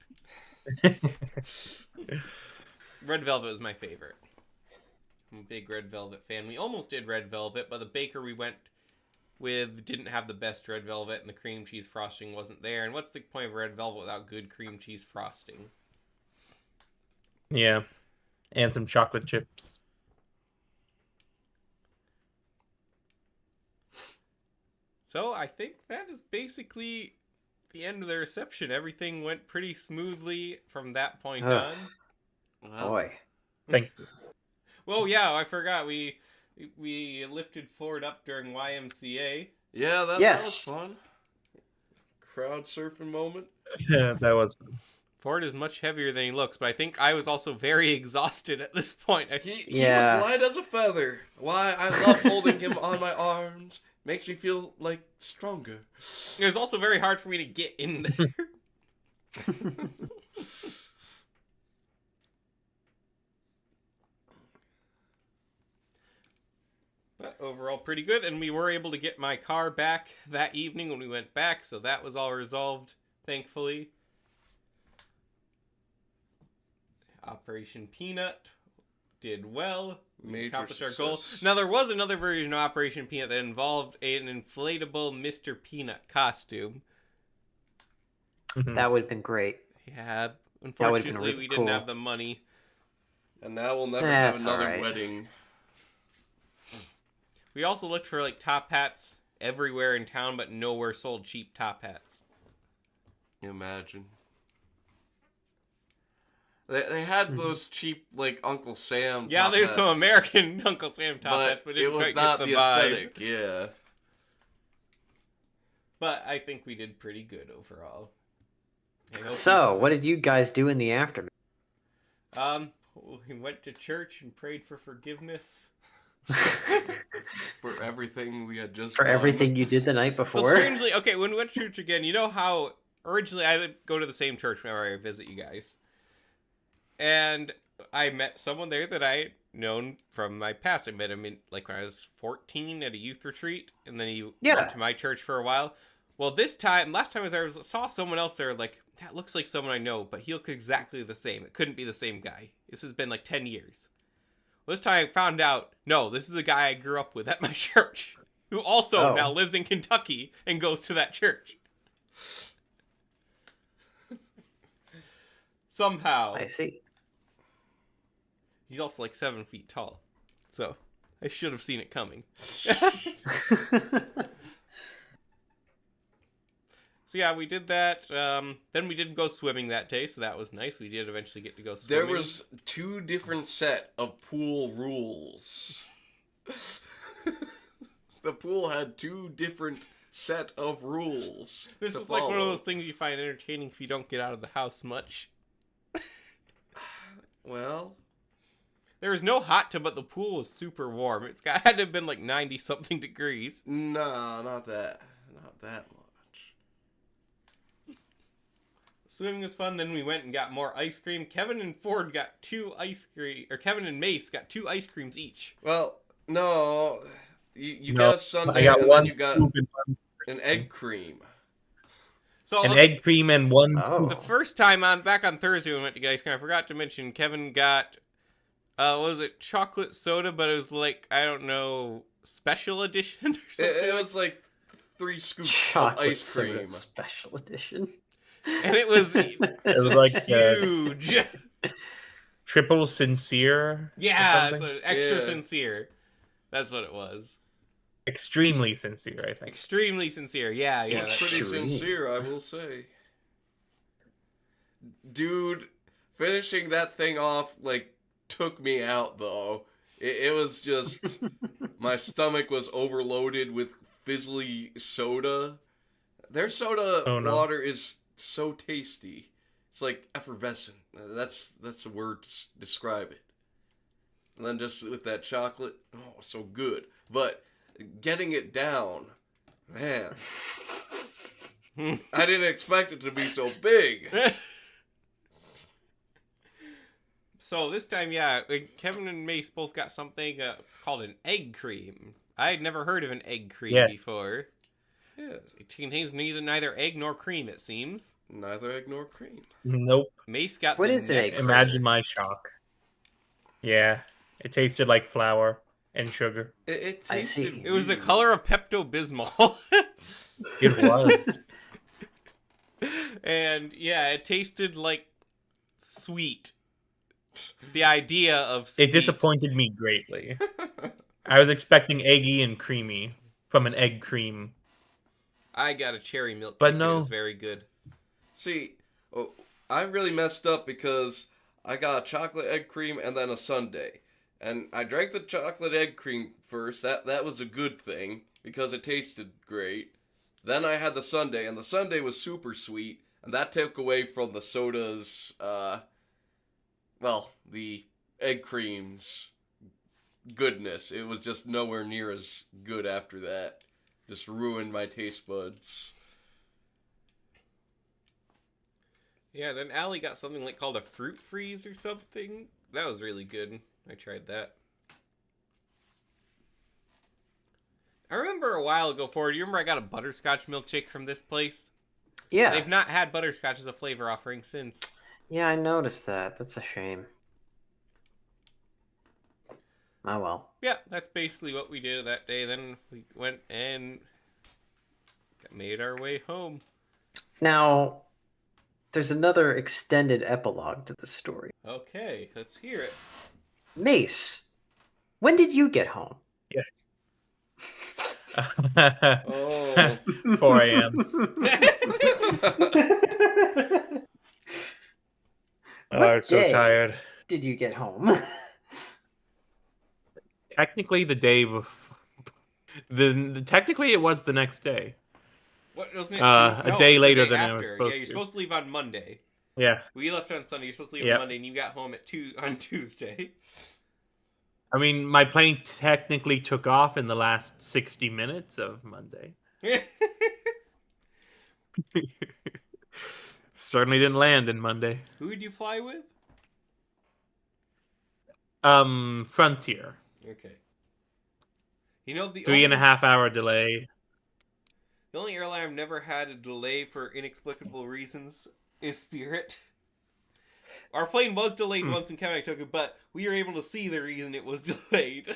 [SPEAKER 1] Red Velvet was my favorite. I'm a big Red Velvet fan. We almost did Red Velvet, but the baker we went with didn't have the best Red Velvet, and the cream cheese frosting wasn't there. And what's the point of Red Velvet without good cream cheese frosting?
[SPEAKER 5] Yeah. And some chocolate chips.
[SPEAKER 1] So I think that is basically the end of the reception. Everything went pretty smoothly from that point
[SPEAKER 4] Ugh.
[SPEAKER 1] on.
[SPEAKER 3] Well,
[SPEAKER 4] Boy.
[SPEAKER 5] Thank you.
[SPEAKER 1] Well, yeah, I forgot we lifted Ford up during YMCA.
[SPEAKER 3] yeah, that
[SPEAKER 4] Yes.
[SPEAKER 3] was fun. Crowd surfing moment.
[SPEAKER 5] Yeah, that was fun.
[SPEAKER 1] Ford is much heavier than he looks, but I think I was also very exhausted at this point.
[SPEAKER 3] He
[SPEAKER 4] Yeah.
[SPEAKER 3] was light as a feather. Why, I love holding him on my arms. Makes me feel, like, stronger.
[SPEAKER 1] It was also very hard for me to get in there. But overall, pretty good, and we were able to get my car back that evening when we went back, so that was all resolved, thankfully. Operation Peanut did well. We
[SPEAKER 3] Major
[SPEAKER 1] accomplished our goal.
[SPEAKER 3] success.
[SPEAKER 1] Now, there was another version of Operation Peanut that involved an inflatable Mr. Peanut costume.
[SPEAKER 5] Mhm.
[SPEAKER 4] That would have been great.
[SPEAKER 1] Yeah,
[SPEAKER 4] would've been
[SPEAKER 1] unfortunately,
[SPEAKER 4] really
[SPEAKER 1] we didn't
[SPEAKER 4] cool.
[SPEAKER 1] have the money.
[SPEAKER 3] And now we'll never
[SPEAKER 4] That's
[SPEAKER 3] have another
[SPEAKER 4] alright.
[SPEAKER 3] wedding.
[SPEAKER 1] We also looked for, like, top hats everywhere in town, but nowhere sold cheap top hats.
[SPEAKER 3] Imagine. They had those cheap, like, Uncle Sam
[SPEAKER 1] Yeah,
[SPEAKER 3] top
[SPEAKER 1] there's some
[SPEAKER 3] hats,
[SPEAKER 1] American Uncle Sam top hats, but
[SPEAKER 3] it
[SPEAKER 1] didn't
[SPEAKER 3] was
[SPEAKER 1] quite
[SPEAKER 3] not
[SPEAKER 1] get
[SPEAKER 3] the
[SPEAKER 1] the vibe.
[SPEAKER 3] aesthetic, yeah.
[SPEAKER 1] But I think we did pretty good overall. I hope
[SPEAKER 4] So,
[SPEAKER 1] we-
[SPEAKER 4] what did you guys do in the aftermath?
[SPEAKER 1] We went to church and prayed for forgiveness.
[SPEAKER 3] For everything we had just
[SPEAKER 4] For
[SPEAKER 3] done.
[SPEAKER 4] everything you did the night
[SPEAKER 1] Well,
[SPEAKER 4] before?
[SPEAKER 1] strangely, okay, when we went to church again, you know how originally I go to the same church whenever I visit you guys. And I met someone there that I had known from my past. I met him in, like, when I was 14 at a youth retreat, and then he
[SPEAKER 4] Yeah.
[SPEAKER 1] went to my church for a while. Well, last time I was there, I saw someone else there, like, that looks like someone I know, but he looks exactly the same. It couldn't be the same guy. This has been like 10 years. Well, this time I found out, no, this is a guy I grew up with at my church, who also
[SPEAKER 4] Oh.
[SPEAKER 1] now lives in Kentucky and goes to that church. Somehow.
[SPEAKER 4] I see.
[SPEAKER 1] He's also like 7 feet tall. So, I should have seen it coming. So yeah, we did that. Then we did go swimming that day, so that was nice. We did eventually get to go swimming.
[SPEAKER 3] There was 2 different set of pool rules. The pool had 2 different set of rules.
[SPEAKER 1] This
[SPEAKER 3] to
[SPEAKER 1] is like one of
[SPEAKER 3] follow.
[SPEAKER 1] those things you find entertaining if you don't get out of the house much.
[SPEAKER 3] Well,
[SPEAKER 1] There was no hot tub, but the pool was super warm. Had to have been like 90-something degrees.
[SPEAKER 3] no, not that. Not that much.
[SPEAKER 1] Swimming was fun. Then we went and got more ice cream. Kevin and Ford got 2 ice cream, or Kevin and Mace got 2 ice creams each.
[SPEAKER 3] Well, no. You
[SPEAKER 5] No,
[SPEAKER 3] got a sundae
[SPEAKER 5] I got
[SPEAKER 3] and
[SPEAKER 5] one
[SPEAKER 3] then you got
[SPEAKER 5] scoop and one,
[SPEAKER 3] an egg cream.
[SPEAKER 1] So
[SPEAKER 5] an egg cream and one
[SPEAKER 4] Oh.
[SPEAKER 5] scoop.
[SPEAKER 1] the first time back on Thursday when we went to get ice cream, I forgot to mention Kevin got, what was it, chocolate soda, but it was like, I don't know, special edition or something.
[SPEAKER 3] It was like 3 scoops
[SPEAKER 4] Chocolate
[SPEAKER 3] of ice
[SPEAKER 4] soda
[SPEAKER 3] cream.
[SPEAKER 4] special edition.
[SPEAKER 1] And it was
[SPEAKER 5] It was like
[SPEAKER 1] huge.
[SPEAKER 5] triple sincere.
[SPEAKER 1] Yeah,
[SPEAKER 5] or
[SPEAKER 1] it's
[SPEAKER 5] something.
[SPEAKER 1] extra
[SPEAKER 3] Yeah.
[SPEAKER 1] sincere. That's what it was.
[SPEAKER 5] Extremely sincere, I think.
[SPEAKER 1] Extremely sincere. Yeah, yeah.
[SPEAKER 3] It's
[SPEAKER 1] that's-
[SPEAKER 3] pretty
[SPEAKER 4] Extreme.
[SPEAKER 3] sincere, I will say. Dude, finishing that thing off, like, took me out, though. It was just... my stomach was overloaded with fizzly soda. Their soda
[SPEAKER 5] Oh, no.
[SPEAKER 3] water is so tasty. It's like effervescent. That's the word to describe it. And then just with that chocolate, oh, so good. But getting it down, man, I didn't expect it to be so big.
[SPEAKER 1] So this time, yeah, Kevin and Mace both got something called an egg cream. I had never heard of an egg cream
[SPEAKER 5] Yes.
[SPEAKER 1] before.
[SPEAKER 3] Yeah,
[SPEAKER 1] It contains neither egg nor cream, it seems.
[SPEAKER 3] neither egg nor cream.
[SPEAKER 5] Nope.
[SPEAKER 1] Mace got
[SPEAKER 4] What
[SPEAKER 1] the
[SPEAKER 4] is an
[SPEAKER 1] neck
[SPEAKER 4] egg cream?
[SPEAKER 1] burger.
[SPEAKER 5] Imagine my shock. Yeah, it tasted like flour and sugar.
[SPEAKER 3] It
[SPEAKER 4] I
[SPEAKER 3] tasted
[SPEAKER 4] see.
[SPEAKER 1] It was the
[SPEAKER 3] weird.
[SPEAKER 1] color of Pepto-Bismol.
[SPEAKER 5] It was.
[SPEAKER 1] And yeah, it tasted like sweet. The idea of sweet.
[SPEAKER 5] It disappointed me greatly. I was expecting eggy and creamy from an egg cream.
[SPEAKER 1] I got a cherry milk
[SPEAKER 5] But
[SPEAKER 1] cake and
[SPEAKER 5] no.
[SPEAKER 1] it was very good.
[SPEAKER 3] See, I really messed up because I got a chocolate egg cream and then a sundae. And I drank the chocolate egg cream first. That was a good thing because it tasted great. Then I had the sundae, and the sundae was super sweet, and that took away from the soda's, the egg cream's goodness. It was just nowhere near as good after that. Just ruined my taste buds.
[SPEAKER 1] Yeah, then Allie got something like called a fruit freeze or something. That was really good. I tried that. I remember a while ago, Ford, you remember I got a butterscotch milkshake from this place?
[SPEAKER 4] Yeah.
[SPEAKER 1] They've not had butterscotch as a flavor offering since.
[SPEAKER 4] Yeah, I noticed that. That's a shame. Oh well.
[SPEAKER 1] Yeah, that's basically what we did that day. Then we went and made our way home.
[SPEAKER 4] Now, there's another extended epilogue to the story.
[SPEAKER 1] Okay, let's hear it.
[SPEAKER 4] Mace, when did you get home?
[SPEAKER 5] Yes.
[SPEAKER 3] Oh.
[SPEAKER 5] 4 a.m.
[SPEAKER 4] What
[SPEAKER 5] I'm so
[SPEAKER 4] day
[SPEAKER 5] tired.
[SPEAKER 4] did you get home?
[SPEAKER 5] Technically, the day before. Technically, it was the next day.
[SPEAKER 1] What wasn't it?
[SPEAKER 5] A day later than I was
[SPEAKER 1] Yeah,
[SPEAKER 5] supposed
[SPEAKER 1] you're
[SPEAKER 5] to.
[SPEAKER 1] supposed to leave on Monday.
[SPEAKER 5] Yeah.
[SPEAKER 1] We left on Sunday. You're supposed to leave
[SPEAKER 5] Yep.
[SPEAKER 1] on Monday, and you got home at on Tuesday.
[SPEAKER 5] I mean, my plane technically took off in the last 60 minutes of Monday. Certainly didn't land in Monday.
[SPEAKER 1] Who did you fly with?
[SPEAKER 5] Frontier.
[SPEAKER 1] Okay. You know the
[SPEAKER 5] 3.5 hour delay.
[SPEAKER 1] The only airline I've never had a delay for inexplicable reasons is Spirit. Our plane was delayed once in Kevin and I took it, but we were able to see the reason it was delayed.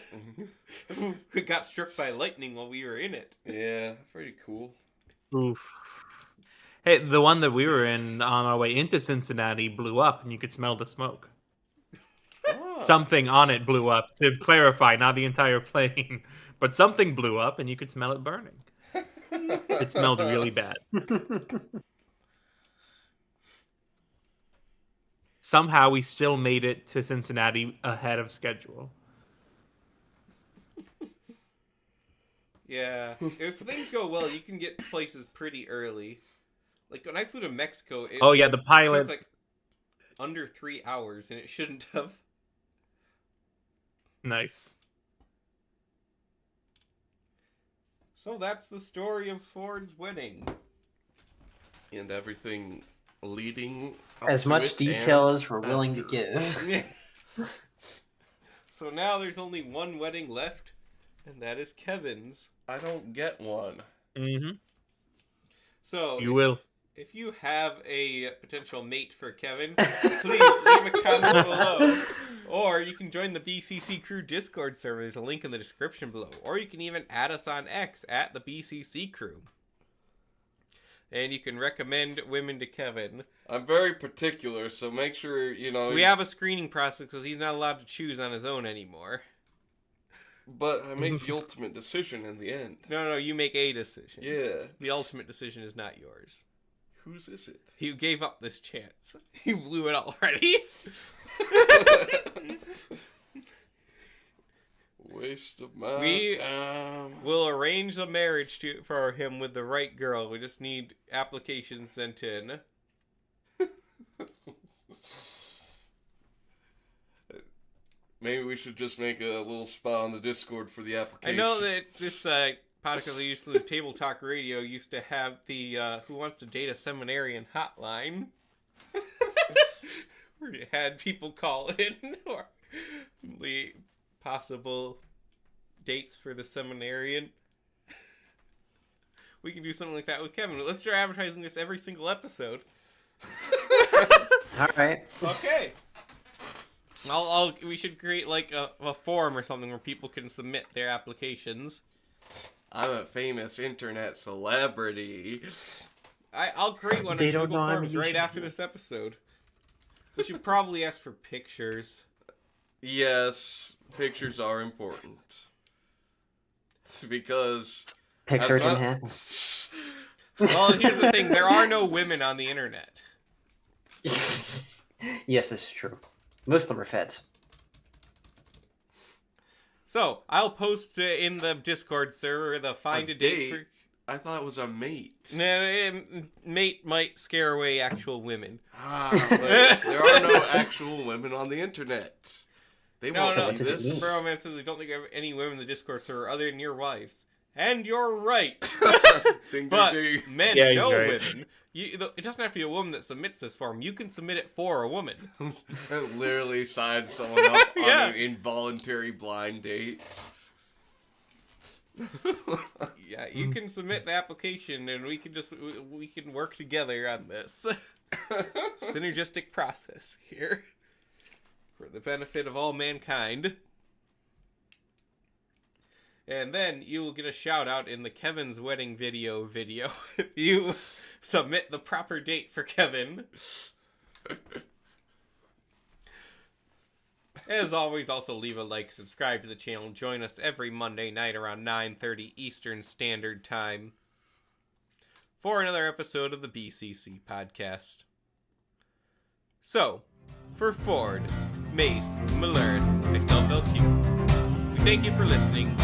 [SPEAKER 1] We got struck by lightning while we were in it.
[SPEAKER 3] Yeah, pretty cool.
[SPEAKER 5] Oof. Hey, the one that we were in on our way into Cincinnati blew up, and you could smell the smoke.
[SPEAKER 3] Oh.
[SPEAKER 5] Something on it blew up. To clarify, not the entire plane, but something blew up, and you could smell it burning. It smelled really bad. Somehow, we still made it to Cincinnati ahead of schedule.
[SPEAKER 1] Yeah. If things go well, you can get places pretty early. Like, when I flew to Mexico, it
[SPEAKER 5] The pilot.
[SPEAKER 1] took, like, under 3 hours, and it shouldn't have.
[SPEAKER 5] Nice.
[SPEAKER 1] So that's the story of Ford's wedding.
[SPEAKER 3] And everything leading up
[SPEAKER 4] As
[SPEAKER 3] to
[SPEAKER 4] much
[SPEAKER 3] it
[SPEAKER 4] detail
[SPEAKER 3] and
[SPEAKER 4] as we're willing to
[SPEAKER 3] after.
[SPEAKER 4] give.
[SPEAKER 1] So now there's only one wedding left, and that is Kevin's.
[SPEAKER 3] I don't get one.
[SPEAKER 5] Mm-hmm.
[SPEAKER 1] So
[SPEAKER 5] You will.
[SPEAKER 1] if you have a potential mate for Kevin, please leave a comment below. Or you can join the BCC Crew Discord server. There's a link in the description below. Or you can even add us on X at the BCC Crew. And you can recommend women to Kevin.
[SPEAKER 3] I'm very particular, so make sure,
[SPEAKER 1] We have a screening process because he's not allowed to choose on his own anymore.
[SPEAKER 3] But I make the ultimate decision in the end.
[SPEAKER 1] No, you make a decision.
[SPEAKER 3] Yeah.
[SPEAKER 1] The ultimate decision is not yours.
[SPEAKER 3] Whose is it?
[SPEAKER 1] You gave up this chance. You blew it already.
[SPEAKER 3] Waste of my time.
[SPEAKER 1] We'll arrange the marriage for him with the right girl. We just need applications sent in.
[SPEAKER 3] Maybe we should just make a little spot on the Discord for the
[SPEAKER 1] I
[SPEAKER 3] application.
[SPEAKER 1] know that this podcast used to the Table Talk Radio used to have the Who Wants to Date a Seminarian hotline. Where you had people call in or the possible dates for the seminarian. We can do something like that with Kevin. Let's start advertising this every single episode.
[SPEAKER 4] All right.
[SPEAKER 1] Okay. We should create like a forum or something where people can submit their applications.
[SPEAKER 3] I'm a famous internet celebrity.
[SPEAKER 1] I'll create one
[SPEAKER 4] They
[SPEAKER 1] of
[SPEAKER 4] don't
[SPEAKER 1] Google
[SPEAKER 4] know I'm a
[SPEAKER 1] Forms right
[SPEAKER 4] YouTuber.
[SPEAKER 1] after this episode. We should probably ask for pictures.
[SPEAKER 3] Yes, pictures are important. Because...
[SPEAKER 4] Picture
[SPEAKER 3] that's
[SPEAKER 4] didn't
[SPEAKER 3] not-
[SPEAKER 4] happen.
[SPEAKER 1] Well, here's the thing: there are no women on the internet.
[SPEAKER 4] Yes, this is true. Most of them are feds.
[SPEAKER 1] So I'll post in the Discord server the find a date for.
[SPEAKER 3] I thought it was a mate.
[SPEAKER 1] Mate might scare away actual women.
[SPEAKER 3] But there are no actual women on the internet. They
[SPEAKER 1] No,
[SPEAKER 3] won't
[SPEAKER 1] no.
[SPEAKER 3] see
[SPEAKER 4] What does it
[SPEAKER 3] this.
[SPEAKER 4] mean?
[SPEAKER 1] Broman says, I don't think I have any women in the Discord server other than your wives. And you're right.
[SPEAKER 3] Ding,
[SPEAKER 1] But
[SPEAKER 3] ding, ding.
[SPEAKER 1] men
[SPEAKER 5] Yeah, he's
[SPEAKER 1] know
[SPEAKER 5] right.
[SPEAKER 1] women. It doesn't have to be a woman that submits this form. You can submit it for a woman.
[SPEAKER 3] Literally sign someone up
[SPEAKER 1] Yeah.
[SPEAKER 3] on an involuntary blind date.
[SPEAKER 1] Yeah, you can submit the application, and we can work together on this synergistic process here for the benefit of all mankind. And then you will get a shout out in the Kevin's wedding video if you submit the proper date for Kevin. As always, also leave a like, subscribe to the channel, join us every Monday night around 9:30 Eastern Standard Time for another episode of the BCC podcast. So, for Ford, Mace, Malurus, myself, LQ, we thank you for listening.